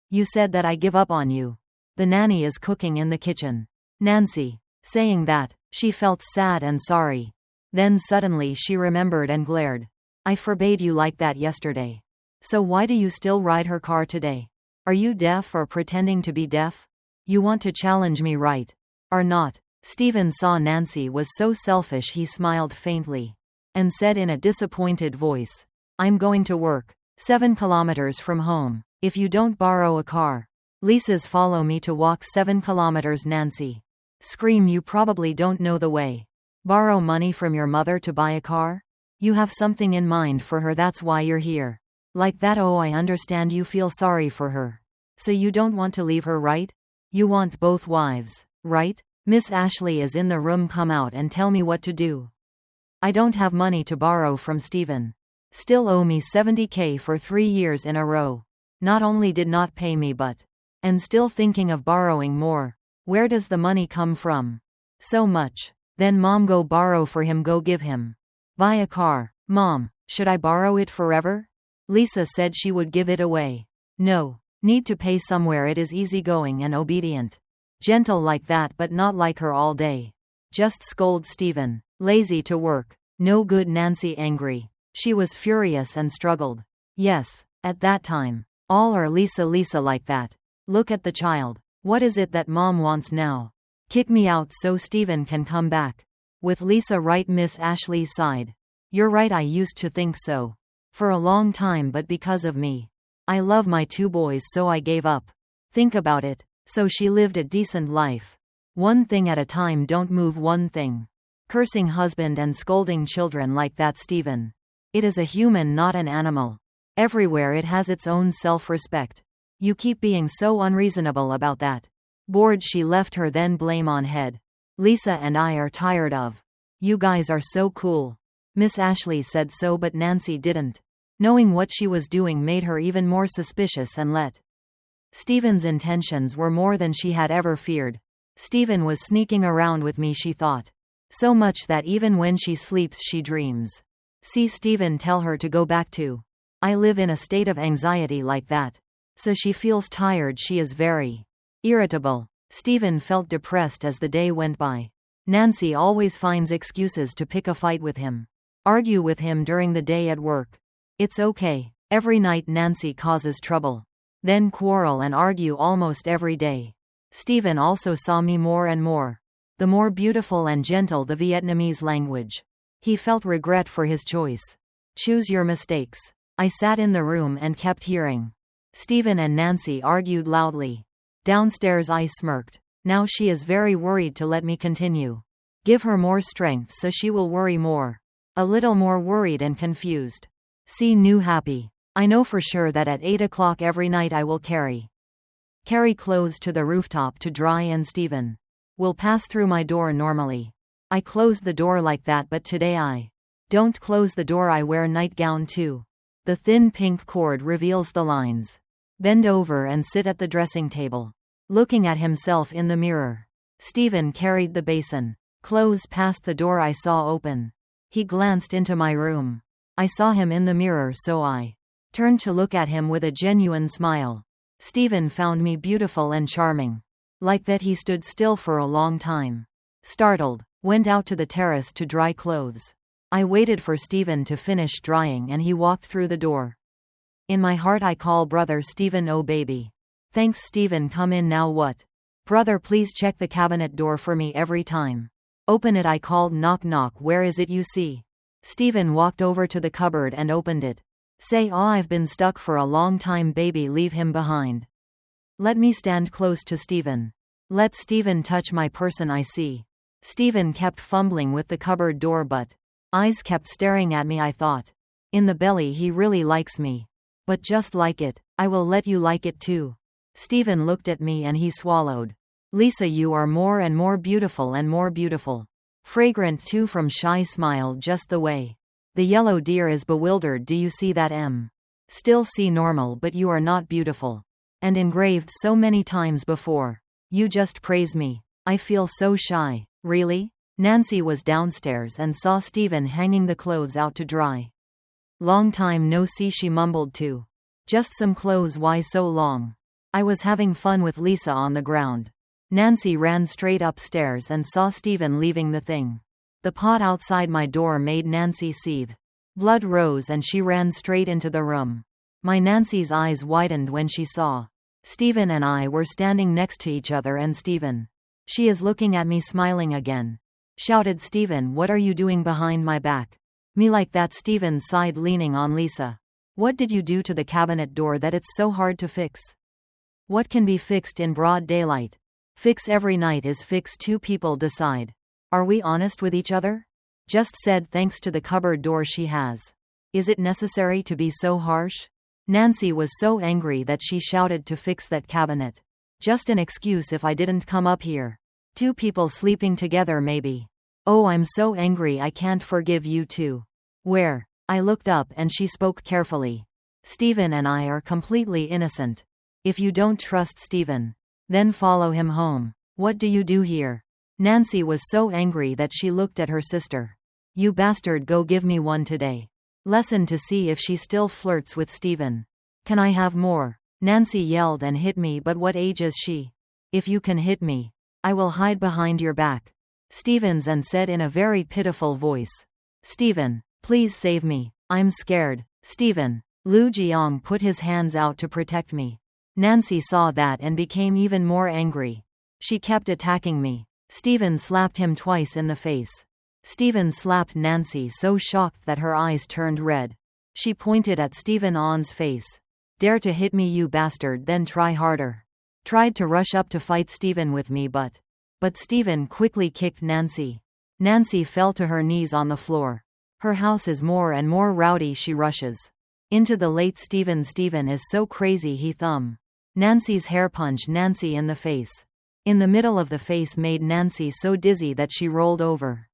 You said that I give up on you. The nanny is cooking in the kitchen. Nancy. Saying that, she felt sad and sorry. Then suddenly she remembered and glared. I forbade you like that yesterday. So why do you still ride her car today? Are you deaf or pretending to be deaf? You want to challenge me, right? Or not? Steven saw Nancy was so selfish he smiled faintly. And said in a disappointed voice. I'm going to work. 7 kilometers from home. If you don't borrow a car. Lisa's follow me to walk 7 kilometers. Nancy. Scream. You probably don't know the way. Borrow money from your mother to buy a car? You have something in mind for her, that's why you're here. Like that. Oh, I understand you feel sorry for her. So you don't want to leave her, right? You want both wives, right? Miss Ashley is in the room. Come out and tell me what to do. I don't have money to borrow from Steven. Still owe me 70k for 3 years in a row. Not only did not pay me but. And still thinking of borrowing more. Where does the money come from? So much. Then mom, go borrow for him, go give him. Buy a car. Mom, should I borrow it forever? Lisa said she would give it away. No. Need to pay somewhere. It is easygoing and obedient. Gentle like that but not like her all day. Just scold Steven. Lazy to work. No good. Nancy angry. She was furious and struggled. Yes, at that time. All are Lisa like that. Look at the child. What is it that mom wants now? Kick me out so Steven can come back. With Lisa right. Miss Ashley sighed. You're right, I used to think so. For a long time, but because of me. I love my 2 boys so I gave up. Think about it. So she lived a decent life. One thing at a time, don't move one thing. Cursing husband and scolding children like that. Steven. It is a human, not an animal. Everywhere it has its own self-respect. You keep being so unreasonable about that. Bored she left her, then blame on head. Lisa and I are tired of. You guys are so cool. Miss Ashley said so but Nancy didn't. Knowing what she was doing made her even more suspicious and let. Steven's intentions were more than she had ever feared. Steven was sneaking around with me, she thought. So much that even when she sleeps she dreams. See Steven tell her to go back to. I live in a state of anxiety like that. So she feels tired, she is very irritable. Steven felt depressed as the day went by. Nancy always finds excuses to pick a fight with him. Argue with him during the day at work. It's okay. Every night Nancy causes trouble. Then quarrel and argue almost every day. Steven also saw me more and more. the more beautiful and gentle the Vietnamese language. He felt regret for his choice. Choose your mistakes. I sat in the room and kept hearing. Stephen and Nancy argued loudly. Downstairs I smirked. Now she is very worried to let me continue. Give her more strength so she will worry more. A little more worried and confused. See new happy. I know for sure that at 8 o'clock every night I will carry clothes to the rooftop to dry and Stephen will pass through my door normally. I closed the door like that, but today I don't close the door. I wear nightgown too. The thin pink cord reveals the lines. Bend over and sit at the dressing table. Looking at himself in the mirror. Stephen carried the basin. Clothes past the door I saw open. He glanced into my room. I saw him in the mirror, so I turned to look at him with a genuine smile. Stephen found me beautiful and charming. Like that, he stood still for a long time. Startled, went out to the terrace to dry clothes. I waited for Stephen to finish drying and he walked through the door. In my heart I call brother Stephen, oh baby. Thanks Stephen, come in now. What? Brother, please check the cabinet door for me every time. Open it, I called. Knock knock. Where is it you see? Stephen walked over to the cupboard and opened it. Say, oh, I've been stuck for a long time baby, leave him behind. Let me stand close to Stephen. Let Stephen touch my person. I see. Stephen kept fumbling with the cupboard door, but eyes kept staring at me. I thought, in the belly he really likes me. But just like it, I will let you like it too. Stephen looked at me and he swallowed. Lisa, you are more and more beautiful and more beautiful. Fragrant too. From shy smile just the way. The yellow deer is bewildered. Do you see that? Still see normal, but you are not beautiful. And engraved so many times before. You just praise me. I feel so shy. Really? Nancy was downstairs and saw Stephen hanging the clothes out to dry. Long time no see, she mumbled too. Just some clothes, why so long? I was having fun with Lisa on the ground. Nancy ran straight upstairs and saw Stephen leaving the thing. The pot outside my door made Nancy seethe. Blood rose and she ran straight into the room. My Nancy's eyes widened when she saw Stephen and I were standing next to each other, and Stephen. She is looking at me smiling again. Shouted Stephen, what are you doing behind my back? Me like that? Stephen sighed, leaning on Lisa. What did you do to the cabinet door that it's so hard to fix? What can be fixed in broad daylight? Fix every night is fix. Two people decide. Are we honest with each other? Just said thanks to the cupboard door she has. Is it necessary to be so harsh? Nancy was so angry that she shouted to fix that cabinet. Just an excuse if I didn't come up here. Two people sleeping together maybe. Oh, I'm so angry I can't forgive you too. Where? I looked up and she spoke carefully. Stephen and I are completely innocent. If you don't trust Stephen, then follow him home. What do you do here? Nancy was so angry that she looked at her sister. You bastard, go give me one today. Lesson to see if she still flirts with Stephen. Can I have more? Nancy yelled and hit me, but what age is she? If you can hit me, I will hide behind your back. Stephen's and said in a very pitiful voice. Stephen, please save me. I'm scared. Stephen. Lu Jiang put his hands out to protect me. Nancy saw that and became even more angry. She kept attacking me. Stephen slapped him twice in the face. Stephen slapped Nancy so shocked that her eyes turned red. She pointed at Stephen On's face. Dare to hit me, you bastard, then try harder. Tried to rush up to fight Stephen with me, but Stephen quickly kicked Nancy. Nancy fell to her knees on the floor. Her house is more and more rowdy. She rushes into the late Stephen. Stephen is so crazy, he thumb Nancy's hair, punched Nancy in the face. In the middle of the face, made Nancy so dizzy that she rolled over.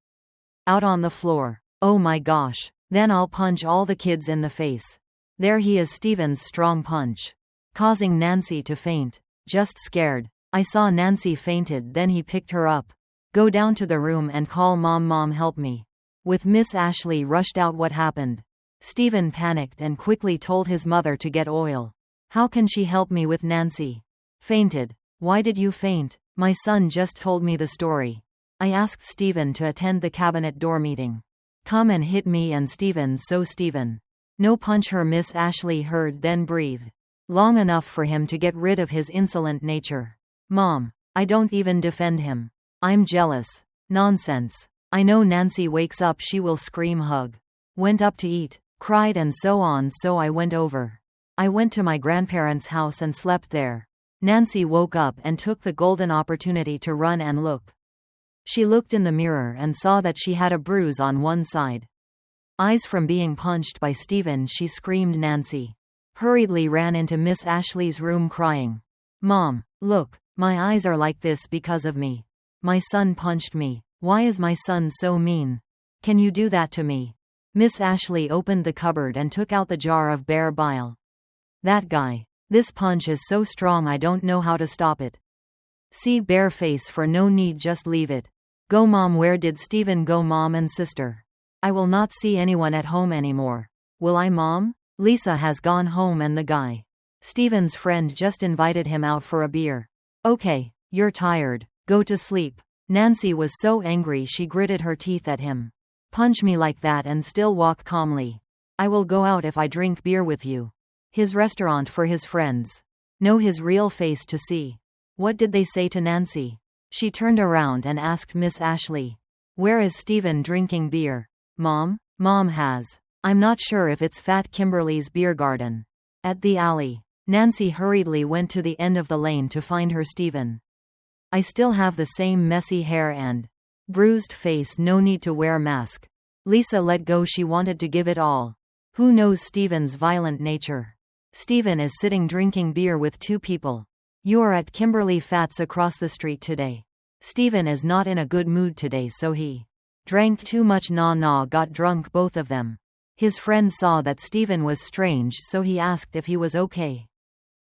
Out on the floor. Oh my gosh. Then I'll punch all the kids in the face. There he is, Stephen's strong punch. Causing Nancy to faint. Just scared. I saw Nancy fainted, then he picked her up. Go down to the room and call mom. Mom, help me. With Miss Ashley rushed out. What happened? Stephen panicked and quickly told his mother to get oil. How can she help me with Nancy? Fainted. Why did you faint? My son just told me the story. I asked Stephen to attend the cabinet door meeting. Come and hit me and Stephen. So Stephen. No punch her. Miss Ashley heard, then breathed. Long enough for him to get rid of his insolent nature. Mom. I don't even defend him. I'm jealous. Nonsense. I know Nancy wakes up she will scream hug. Went up to eat, cried and so on, so I went over. I went to my grandparents' house and slept there. Nancy woke up and took the golden opportunity to run and look. She looked in the mirror and saw that she had a bruise on one side. Eyes from being punched by Stephen, she screamed. Nancy hurriedly ran into Miss Ashley's room crying, "Mom, look, my eyes are like this because of me. My son punched me. Why is my son so mean? Can you do that to me?" Miss Ashley opened the cupboard and took out the jar of bear bile. "That guy. This punch is so strong I don't know how to stop it. See, bare face for no need, just leave it. Go mom." "Where did Stephen go, mom and sister? I will not see anyone at home anymore. Will I, mom?" "Lisa has gone home and the guy. Stephen's friend just invited him out for a beer." "Okay, you're tired. Go to sleep." Nancy was so angry she gritted her teeth at him. "Punch me like that and still walk calmly. I will go out if I drink beer with you. His restaurant for his friends. Know his real face to see." What did they say to Nancy? She turned around and asked Miss Ashley, "Where is Stephen drinking beer?" "Mom? Mom has. I'm not sure if it's Fat Kimberly's beer garden. At the alley." Nancy hurriedly went to the end of the lane to find her Stephen. "I still have the same messy hair and bruised face, no need to wear mask." Lisa let go, she wanted to give it all. Who knows Stephen's violent nature? Stephen is sitting drinking beer with two people. You are at Kimberly Fat's across the street today. Stephen is not in a good mood today, so he drank too much. Got drunk, both of them. His friend saw that Stephen was strange, so he asked if he was okay.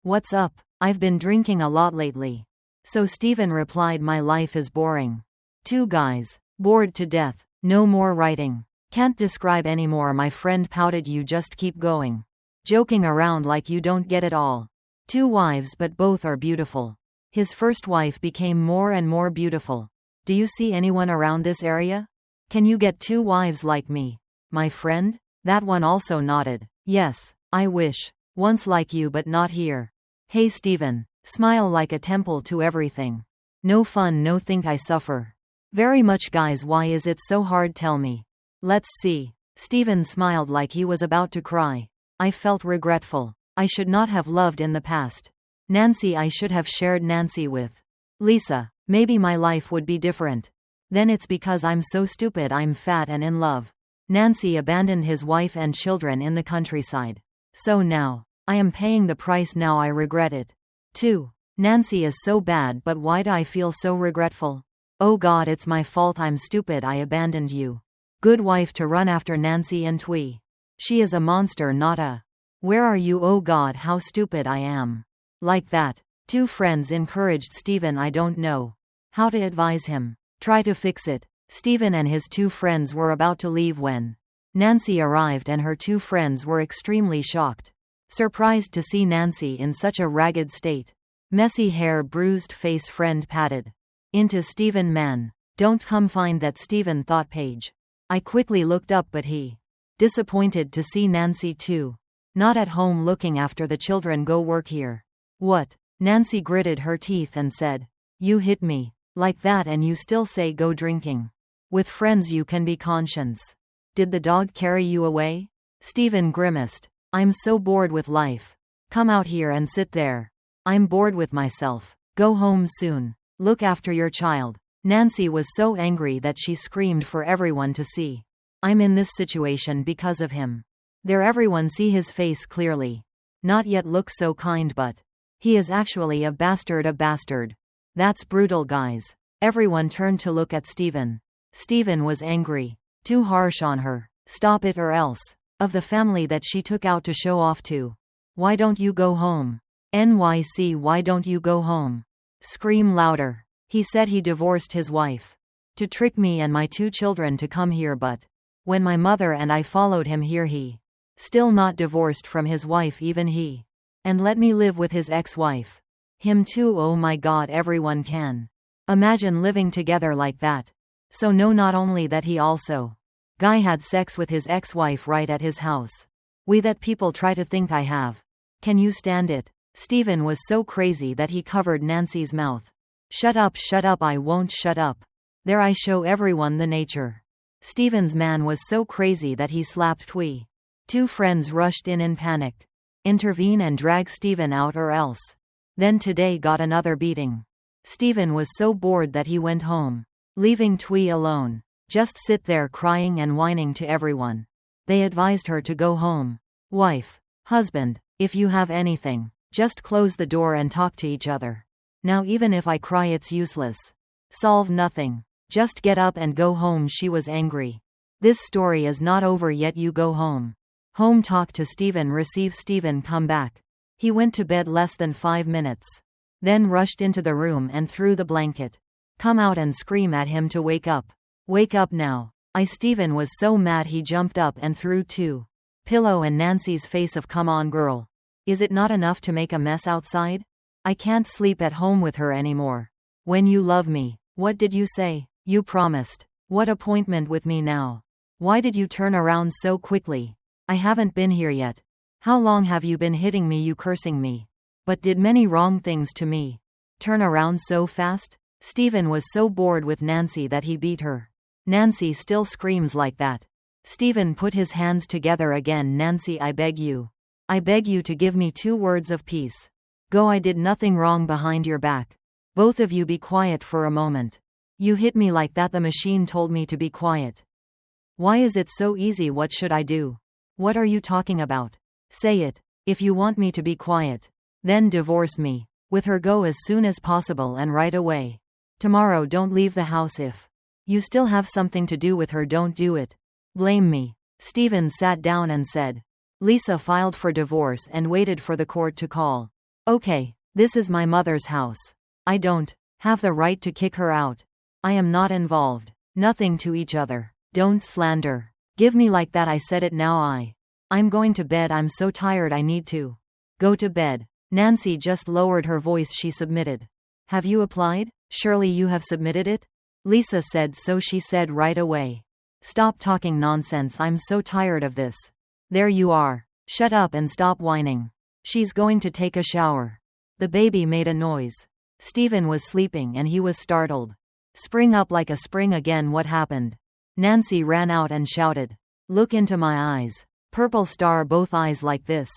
"What's up?" "I've been drinking a lot lately." So Stephen replied, "My life is boring. Two guys. Bored to death. No more writing. Can't describe anymore." My friend pouted. "You just keep going. Joking around like you don't get it all. Two wives, but both are beautiful." His first wife became more and more beautiful. "Do you see anyone around this area? Can you get two wives like me?" My friend? That one also nodded. "Yes, I wish. Once like you, but not here." "Hey Stephen. Smile like a temple to everything. No fun, no think I suffer very much. Guys, why is it so hard? Tell me. Let's see." Stephen smiled like he was about to cry. "I felt regretful. I should not have loved in the past. Nancy, I should have shared Nancy with Lisa. Maybe my life would be different. Then it's because I'm so stupid I'm fat and in love." Nancy abandoned his wife and children in the countryside. So now, I am paying the price. Now I regret it. Too. Nancy is so bad, but why do I feel so regretful? Oh God, it's my fault. I'm stupid. I abandoned you. Good wife to run after Nancy and Twee. She is a monster, not a. Where are you? Oh God, how stupid I am. Like that. Two friends encouraged Stephen. I don't know how to advise him. Try to fix it. Stephen and his two friends were about to leave when Nancy arrived, and her two friends were extremely shocked. Surprised to see Nancy in such a ragged state. Messy hair, bruised face. Friend patted into Stephen. "Man, don't come find that." Stephen thought. "Page." I quickly looked up, but he disappointed to see Nancy too. Not at home looking after the children. Go work here. What? Nancy gritted her teeth and said, "You hit me like that and you still say go drinking. With friends you can be conscious. Did the dog carry you away?" Stephen grimaced. "I'm so bored with life. Come out here and sit there. I'm bored with myself. Go home soon. Look after your child." Nancy was so angry that she screamed for everyone to see. "I'm in this situation because of him. There, everyone see his face clearly. Not yet look so kind, but he is actually a bastard. A bastard. That's brutal, guys." Everyone turned to look at Stephen. Stephen was angry. Too harsh on her. Stop it or else. Of the family that she took out to show off to. Why don't you go home? NYC, why don't you go home? Scream louder. He said he divorced his wife to trick me and my two children to come here, but when my mother and I followed him here, he still not divorced from his wife, even he. And let me live with his ex-wife. Him too. Oh my God, everyone can imagine living together like that. So no, not only that, he also guy had sex with his ex-wife right at his house. We that people try to think I have. Can you stand it? Stephen was so crazy that he covered Nancy's mouth. Shut up, I won't shut up. There I show everyone the nature. Steven's man was so crazy that he slapped Twee. Two friends rushed in panic. Intervene and drag Steven out or else. Then today got another beating. Steven was so bored that he went home, leaving Twee alone. Just sit there crying and whining to everyone. They advised her to go home. Wife, husband, if you have anything, just close the door and talk to each other. Now even if I cry it's useless. Solve nothing. Just get up and go home. She was angry. This story is not over yet, you go home. Home talk to Steven, receive Steven come back. He went to bed less than 5 minutes. Then rushed into the room and threw the blanket. Come out and scream at him to wake up. Wake up now. Steven was so mad he jumped up and threw two pillow in Nancy's face of come on girl. Is it not enough to make a mess outside? I can't sleep at home with her anymore. When you love me, what did you say? You promised. What appointment with me now? Why did you turn around so quickly? I haven't been here yet. How long have you been hitting me, you cursing me? But did many wrong things to me. Turn around so fast? Steven was so bored with Nancy that he beat her. Nancy still screams like that. Steven put his hands together again. Nancy, I beg you. I beg you to give me 2 words of peace. Go, I did nothing wrong behind your back. Both of you be quiet for a moment. You hit me like that, the machine told me to be quiet. Why is it so easy? What should I do? What are you talking about? Say it. If you want me to be quiet, then divorce me. With her, go as soon as possible and right away. Tomorrow don't leave the house. If you still have something to do with her, don't do it. Blame me. Steven sat down and said. Lisa filed for divorce and waited for the court to call. Okay, this is my mother's house. I don't have the right to kick her out. I am not involved. Nothing to each other. Don't slander. Give me like that. I said it now. I'm going to bed. I'm so tired. I need to go to bed. Nancy just lowered her voice. She submitted. Have you applied? Surely you have submitted it? Lisa said so. She said right away. Stop talking nonsense. I'm so tired of this. There you are. Shut up and stop whining. She's going to take a shower. The baby made a noise. Steven was sleeping and he was startled. Spring up like a spring again. What happened? Nancy ran out and shouted. Look into my eyes. Purple star, both eyes like this.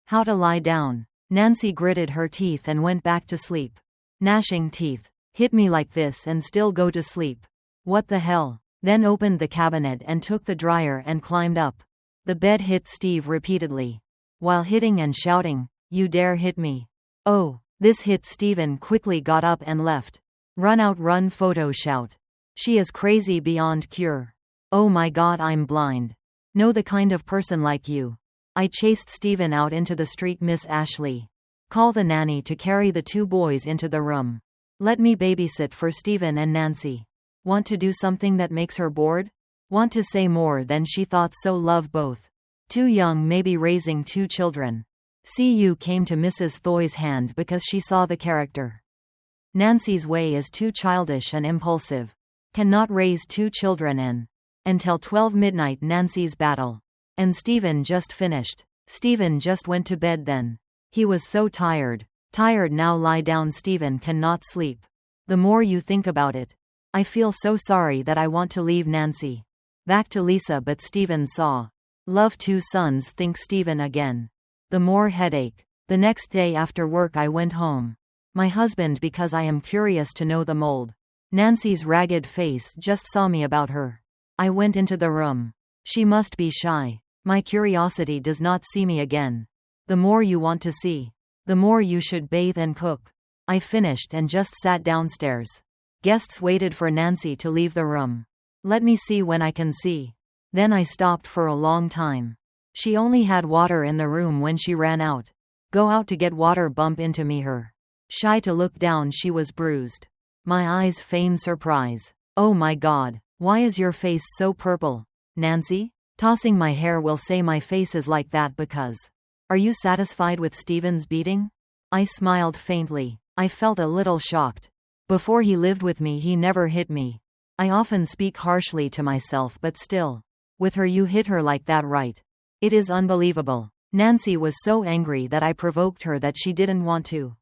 How to lie down. Nancy gritted her teeth and went back to sleep. Gnashing teeth. Hit me like this and still go to sleep. What the hell? Then opened the cabinet and took the dryer and climbed up. The bed hit Steve repeatedly. While hitting and shouting, you dare hit me. Oh, this hit. Steven quickly got up and left. Run out, run, photo shout. She is crazy beyond cure. Oh my God, I'm blind. No, the kind of person like you. I chased Steven out into the street. Miss Ashley. Call the nanny to carry the 2 boys into the room. Let me babysit for Steven and Nancy. Want to do something that makes her bored? Want to say more than she thought, so love both. Too young, maybe raising 2 children. CU came to Mrs. Thoy's hand because she saw the character. Nancy's way is too childish and impulsive. Cannot raise 2 children until 12 midnight. Nancy's battle. And Steven just finished. Steven just went to bed then. He was so tired. Tired now. Lie down. Steven cannot sleep. The more you think about it. I feel so sorry that I want to leave Nancy. Back to Lisa, but Steven saw. Love 2 sons. Think Steven again. The more headache. The next day after work I went home. My husband, because I am curious to know the mold. Nancy's ragged face just saw me about her. I went into the room. She must be shy. My curiosity does not see me again. The more you want to see, the more you should bathe and cook. I finished and just sat downstairs. Guests waited for Nancy to leave the room. Let me see when I can see. Then I stopped for a long time. She only had water in the room when she ran out. Go out to get water, bump into me, her. Shy to look down, she was bruised. My eyes feign surprise. Oh my God, why is your face so purple? Nancy? Tossing my hair, will say my face is like that because. Are you satisfied with Steven's beating? I smiled faintly. I felt a little shocked. Before he lived with me he never hit me. I often speak harshly to myself, but still. With her you hit her like that, right? It is unbelievable. Nancy was so angry that I provoked her that she didn't want to.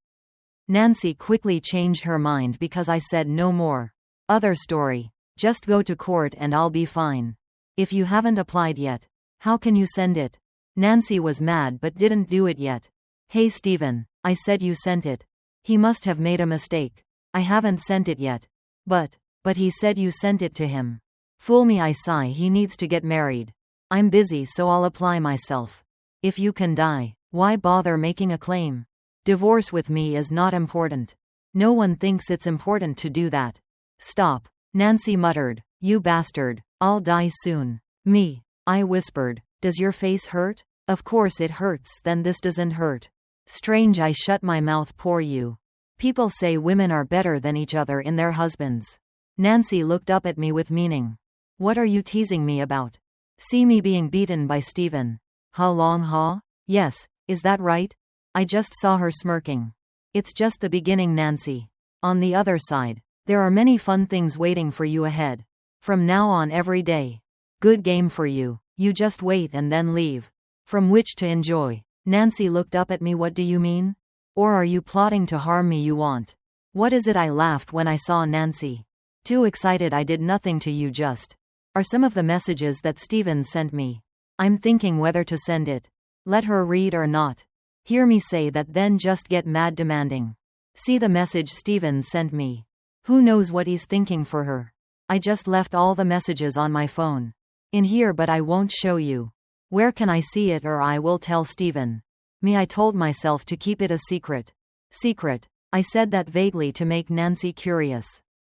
Nancy quickly changed her mind because I said no more. Other story. Just go to court and I'll be fine. If you haven't applied yet, how can you send it? Nancy was mad but didn't do it yet. Hey Steven, I said you sent it. He must have made a mistake. I haven't sent it yet. But he said you sent it to him. Fool me, I sigh. He needs to get married. I'm busy, so I'll apply myself. If you can die, why bother making a claim? Divorce with me is not important. No one thinks it's important to do that. Stop. Nancy muttered. You bastard. I'll die soon. Me. I whispered. Does your face hurt? Of course it hurts, then this doesn't hurt. Strange, I shut my mouth. Poor you. People say women are better than each other in their husbands. Nancy looked up at me with meaning. What are you teasing me about? See me being beaten by Steven. How long, huh? Yes, is that right? I just saw her smirking. It's just the beginning, Nancy. On the other side, there are many fun things waiting for you ahead. From now on every day. Good game for you. You just wait and then leave. From which to enjoy. Nancy looked up at me. What do you mean? Or are you plotting to harm me? You want? What is it? I laughed when I saw Nancy. Too excited. I did nothing to you. Just are some of the messages that Steven sent me. I'm thinking whether to send it. Let her read or not. Hear me say that, then just get mad demanding. See the message Steven sent me. Who knows what he's thinking for her? I just left all the messages on my phone. In here, but I won't show you. Where can I see it, or I will tell Steven? Me, I told myself to keep it a secret. Secret. I said that vaguely to make Nancy curious.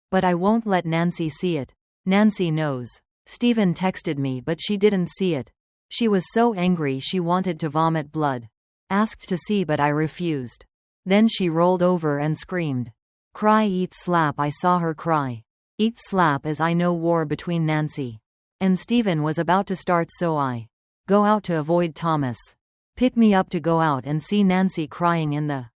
But I won't let Nancy see it. Nancy knows. Steven texted me, but she didn't see it. She was so angry she wanted to vomit blood. Asked to see, but I refused. Then she rolled over and screamed. Cry, eat, slap. I saw her cry. Eat, slap, as I know war between Nancy and Steven was about to start, so I go out to avoid Thomas. Pick me up to go out and see Nancy crying in the.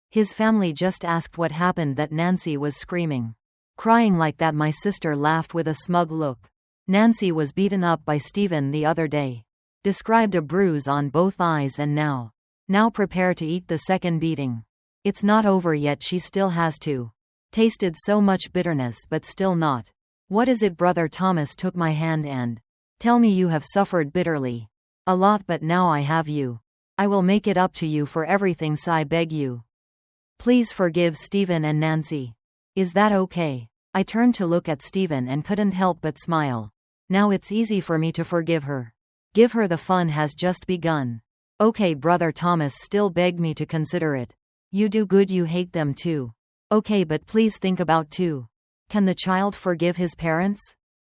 His family just asked what happened, that Nancy was screaming. Crying like that. My sister laughed with a smug look. Nancy was beaten up by Steven the other day. Described a bruise on both eyes and now prepare to eat the second beating. It's not over yet. She still has to. Tasted so much bitterness, but still not. What is it? Brother Thomas took my hand and tell me you have suffered bitterly. A lot, but now I have you. I will make it up to you for everything, so I beg you. Please forgive Steven and Nancy. Is that okay? I turned to look at Steven and couldn't help but smile. Now it's easy for me to forgive her. Give her, the fun has just begun. Okay, Brother Thomas still begged me to consider it. You do good, you hate them too. Okay, but please think about too. Can the child forgive his parents?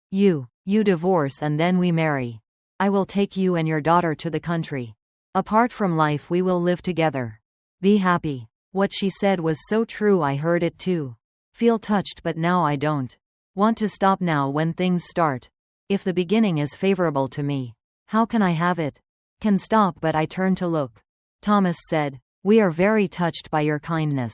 You divorce and then we marry. I will take you and your daughter to the country. Apart from life, we will live together. Be happy. What she said was so true. I heard it too. Feel touched, but now I don't want to stop now when things start. If the beginning is favorable to me, how can I have it? Can stop, but I turned to look. Thomas said, we are very touched by your kindness.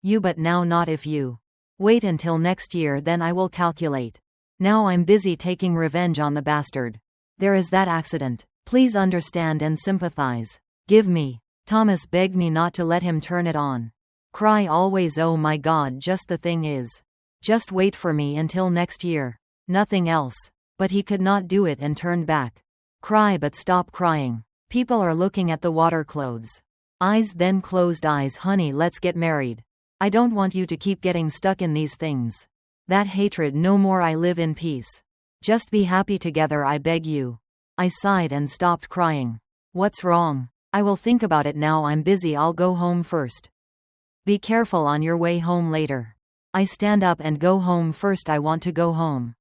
You, but now not if you wait until next year, then I will calculate. Now I'm busy taking revenge on the bastard. There is that accident. Please understand and sympathize. Give me. Thomas begged me not to let him turn it on. Cry always. Oh my God, just the thing is. Just wait for me until next year. Nothing else. But he could not do it and turned back. Cry, but stop crying. People are looking at the water clothes. Eyes, then closed eyes. Honey, let's get married. I don't want you to keep getting stuck in these things. That hatred no more. I live in peace. Just be happy together, I beg you. I sighed and stopped crying. What's wrong? I will think about it now. I'm busy. I'll go home first. Be careful on your way home later. I stand up and go home first. I want to go home.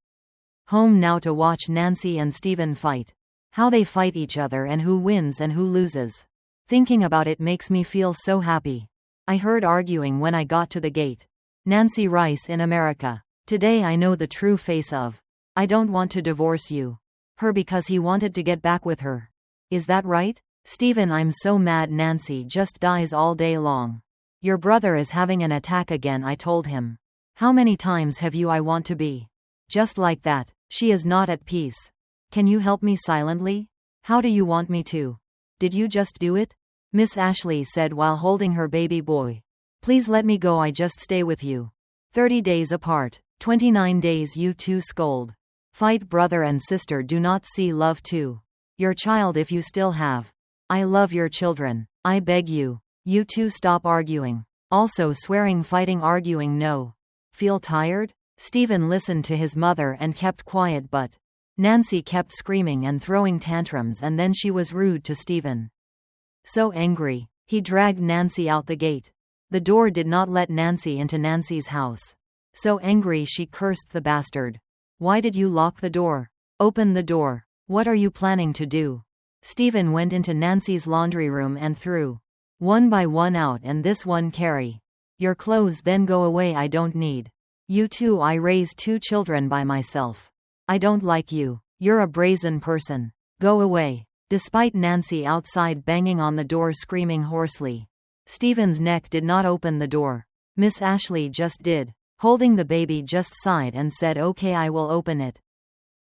Home now to watch Nancy and Steven fight. How they fight each other and who wins and who loses. Thinking about it makes me feel so happy. I heard arguing when I got to the gate. Nancy Rice in America. Today I know the true face of. I don't want to divorce you. Her because he wanted to get back with her. Is that right? Steven, I'm so mad. Nancy just dies all day long. Your brother is having an attack again, I told him. How many times have you? I want to be. Just like that. She is not at peace. Can you help me silently? How do you want me to? Did you just do it? Miss Ashley said while holding her baby boy. Please let me go, I just stay with you. 30 days apart. 29 days you two scold. Fight, brother and sister, do not see love too. Your child if you still have. I love your children. I beg you. You two stop arguing. Also swearing, fighting, arguing, no. Feel tired? Stephen listened to his mother and kept quiet, but Nancy kept screaming and throwing tantrums, and then she was rude to Stephen. So angry, he dragged Nancy out the gate. The door did not let Nancy into Nancy's house. So angry she cursed the bastard. Why did you lock the door? Open the door. What are you planning to do? Stephen went into Nancy's laundry room and threw one by one out, and this one carry. Your clothes, then go away, I don't need you two. I raised 2 children by myself. I don't like you. You're a brazen person. Go away. Despite Nancy outside banging on the door screaming hoarsely, Stephen's neck did not open the door. Miss Ashley just did. Holding the baby, just sighed and said, okay, I will open it.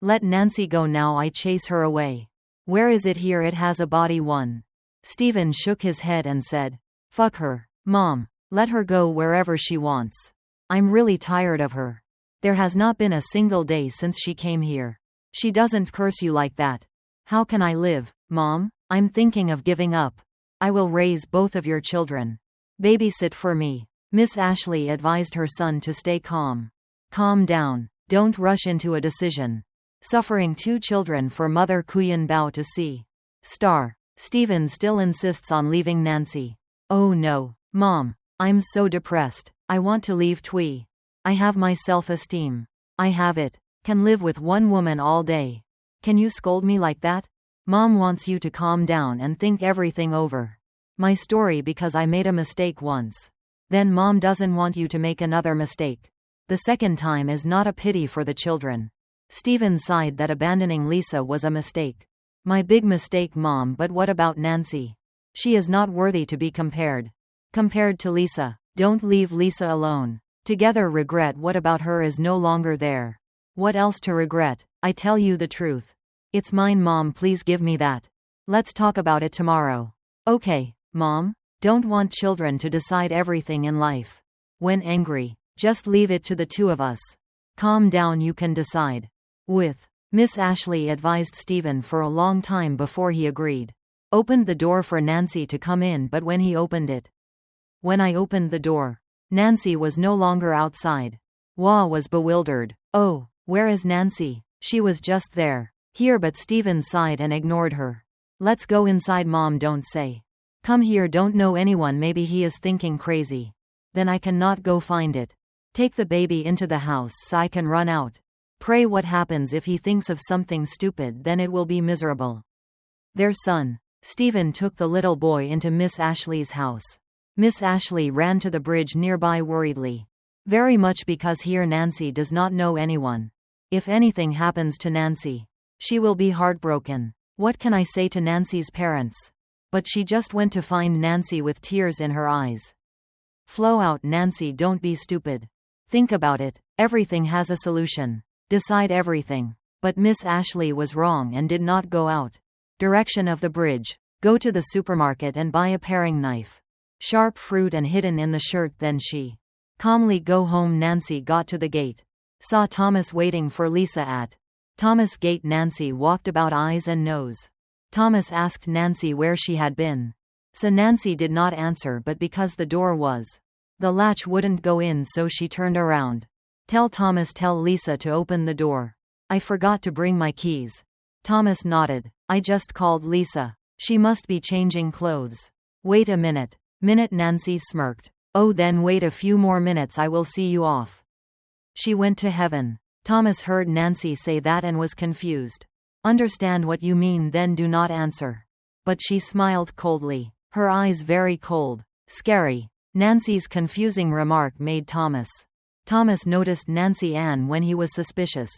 Let Nancy go now, I chase her away. Where is it? Here, it has a body. One. Stephen shook his head and said, fuck her. Mom, let her go wherever she wants. I'm really tired of her. There has not been a single day since she came here. She doesn't curse you like that. How can I live, Mom? I'm thinking of giving up. I will raise both of your children. Babysit for me. Miss Ashley advised her son to stay calm. Calm down. Don't rush into a decision. Suffering 2 children for Mother Kuyan bow to see. Star. Stephen still insists on leaving Nancy. Oh no, Mom. I'm so depressed. I want to leave Twee. I have my self-esteem. I have it. Can live with one woman all day. Can you scold me like that? Mom wants you to calm down and think everything over. My story, because I made a mistake once. Then Mom doesn't want you to make another mistake. The second time is not a pity for the children. Stephen sighed that abandoning Lisa was a mistake. My big mistake, Mom, but what about Nancy? She is not worthy to be compared. Compared to Lisa. Don't leave Lisa alone. Together regret. What about her is no longer there? What else to regret? I tell you the truth. It's mine, Mom, please give me that. Let's talk about it tomorrow. Okay, Mom. Don't want children to decide everything in life. When angry, just leave it to the 2 of us. Calm down, you can decide. With Miss Ashley advised Stephen for a long time before he agreed. Opened the door for Nancy to come in, but when he opened it. When I opened the door, Nancy was no longer outside. Wah was bewildered. Oh, where is Nancy? She was just there. Here, but Stephen sighed and ignored her. Let's go inside, Mom, don't say. Come here, don't know anyone, maybe he is thinking crazy. Then I cannot go find it. Take the baby into the house so I can run out. Pray what happens if he thinks of something stupid, then it will be miserable. Their son. Stephen took the little boy into Miss Ashley's house. Miss Ashley ran to the bridge nearby worriedly. Very much, because here Nancy does not know anyone. If anything happens to Nancy, she will be heartbroken. What can I say to Nancy's parents? But she just went to find Nancy with tears in her eyes. Flow out, Nancy, don't be stupid. Think about it. Everything has a solution. Decide everything. But Miss Ashley was wrong and did not go out. Direction of the bridge. Go to the supermarket and buy a paring knife. Sharp fruit and hidden in the shirt, then she calmly go home. Nancy got to the gate. Saw Thomas waiting for Lisa at Thomas' gate. Nancy walked about, eyes and nose. Thomas asked Nancy where she had been. So Nancy did not answer, but because the door was, the latch wouldn't go in, so she turned around. Tell Lisa to open the door. I forgot to bring my keys. Thomas nodded. I just called Lisa. She must be changing clothes. Wait a minute. Nancy smirked. Oh, then wait a few more minutes, I will see you off. She went to heaven. Thomas heard Nancy say that and was confused. Understand what you mean, then do not answer. But she smiled coldly. Her eyes very cold. Scary. Nancy's confusing remark made Thomas noticed Nancy Ann when he was suspicious.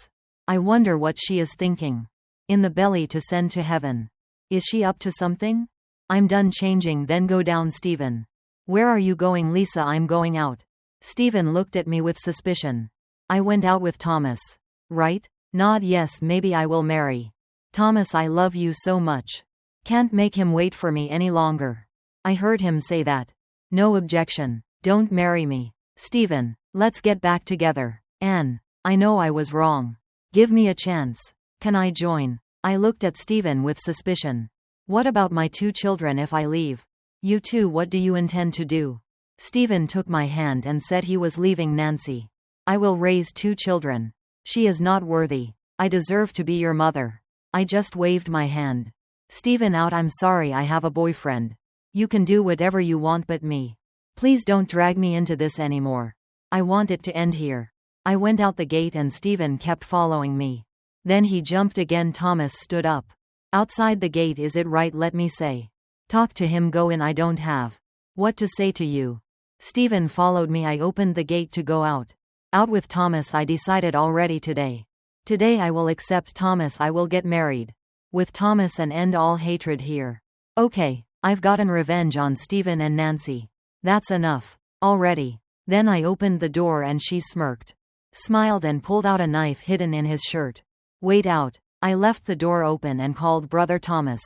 I wonder what she is thinking. In the belly to send to heaven. Is she up to something? I'm done changing, then go down. Stephen. Where are you going? Lisa, I'm going out. Stephen looked at me with suspicion. I went out with Thomas. Right? Nod yes, maybe I will marry Thomas. I love you so much. Can't make him wait for me any longer. I heard him say that. No objection. Don't marry me. Steven, let's get back together. Anne, I know I was wrong. Give me a chance. Can I join? I looked at Steven with suspicion. What about my 2 children if I leave? You too, what do you intend to do? Steven took my hand and said he was leaving Nancy. I will raise 2 children. She is not worthy. I deserve to be your mother. I just waved my hand. Steven out, I'm sorry, I have a boyfriend. You can do whatever you want but me. Please don't drag me into this anymore. I want it to end here. I went out the gate and Steven kept following me. Then he jumped again. Thomas stood up. Outside the gate, is it right? Let me say. Talk to him, go in, I don't have what to say to you. Steven followed me. I opened the gate to go out. Out with Thomas, I decided already today. Today I will accept Thomas, I will get married with Thomas and end all hatred here. Okay, I've gotten revenge on Steven and Nancy. That's enough. Already. Then I opened the door and she smirked, smiled and pulled out a knife hidden in his shirt. Wait out. I left the door open and called Brother Thomas.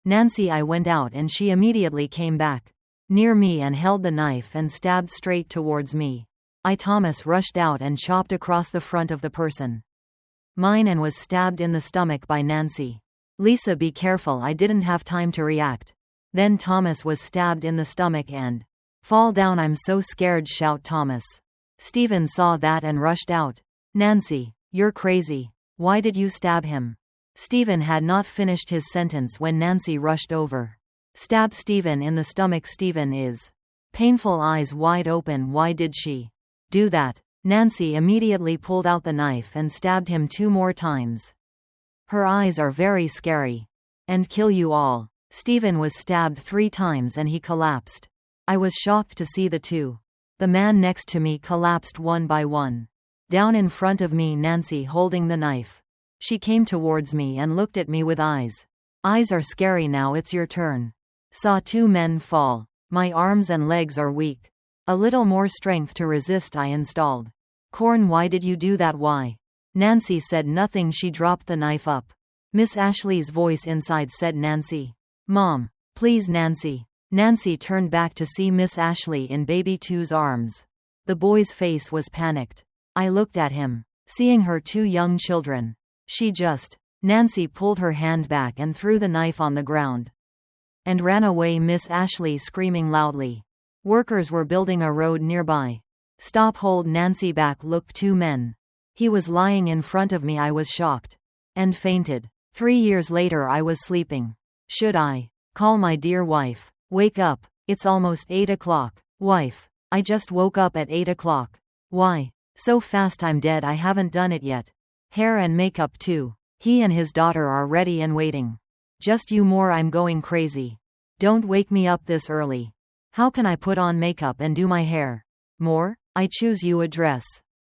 Nancy, I went out and she immediately came back near me and held the knife and stabbed straight towards me. Thomas rushed out and chopped across the front of the person. Mine and was stabbed in the stomach by Nancy. Lisa, be careful, I didn't have time to react. Then Thomas was stabbed in the stomach and fall down. I'm so scared, shout Thomas. Steven saw that and rushed out. Nancy, you're crazy. Why did you stab him? Steven had not finished his sentence when Nancy rushed over. Stab Steven in the stomach. Steven is painful, eyes wide open. Why did she do that? Nancy immediately pulled out the knife and stabbed him 2 more times. Her eyes are very scary. And kill you all. Steven was stabbed 3 times and he collapsed. I was shocked to see the 2. The man next to me collapsed one by one. Down in front of me, Nancy holding the knife. She came towards me and looked at me with eyes. Eyes are scary. Now it's your turn. Saw 2 men fall. My arms and legs are weak. A little more strength to resist I installed. Corn, why did you do that? Why? Nancy said nothing. She dropped the knife up. Miss Ashley's voice inside said, Nancy. Mom. Please, Nancy. Nancy turned back to see Miss Ashley in baby 2's arms. The boy's face was panicked. I looked at him, seeing her 2 young children. She just. Nancy pulled her hand back and threw the knife on the ground and ran away. Miss Ashley screaming loudly. Workers were building a road nearby. Stop, hold Nancy back. Look, 2 men. He was lying in front of me. I was shocked and fainted. 3 years later I was sleeping. Should I call my dear wife? Wake up. It's almost 8 o'clock. Wife. I just woke up at 8 o'clock. Why? So fast, I'm dead. I haven't done it yet. Hair and makeup too. He and his daughter are ready and waiting. Just you more, I'm going crazy. Don't wake me up this early. How can I put on makeup and do my hair? More? I choose you a dress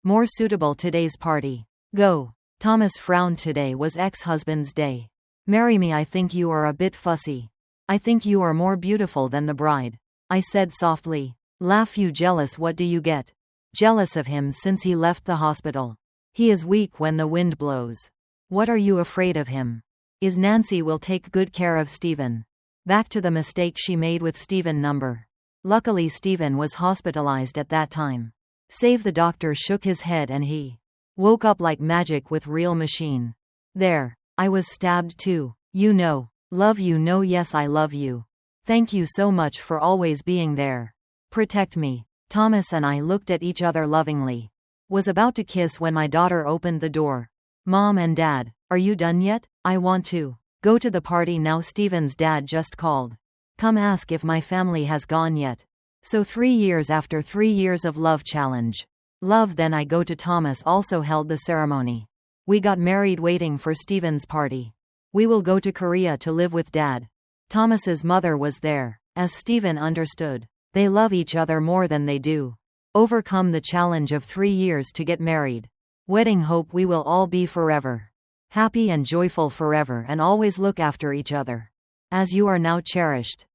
more suitable today's party. Go. Thomas frowned. Today was ex-husband's day. Marry me. I think you are a bit fussy. I think you are more beautiful than the bride. I said softly. Laugh, you jealous? What do you get? Jealous of him since he left the hospital. He is weak when the wind blows. What are you afraid of him? Is Nancy will take good care of Steven. Back to the mistake she made with Steven number. Luckily Steven was hospitalized at that time. Save the doctor shook his head and he woke up like magic with real machine. There. I was stabbed too. You know. Love you know. Yes, I love you. Thank you so much for always being there. Protect me. Thomas and I looked at each other lovingly. Was about to kiss when my daughter opened the door. Mom and Dad, are you done yet? I want to go to the party now. Steven's dad just called. Come ask if my family has gone yet. So 3 years after 3 years of love challenge. Love. Then I go to Thomas also held the ceremony. We got married waiting for Steven's party. We will go to Korea to live with Dad. Thomas's mother was there. As Steven understood. They love each other more than they do. Overcome the challenge of 3 years to get married. Wedding. Hope we will all be forever happy and joyful forever and always look after each other as you are now cherished.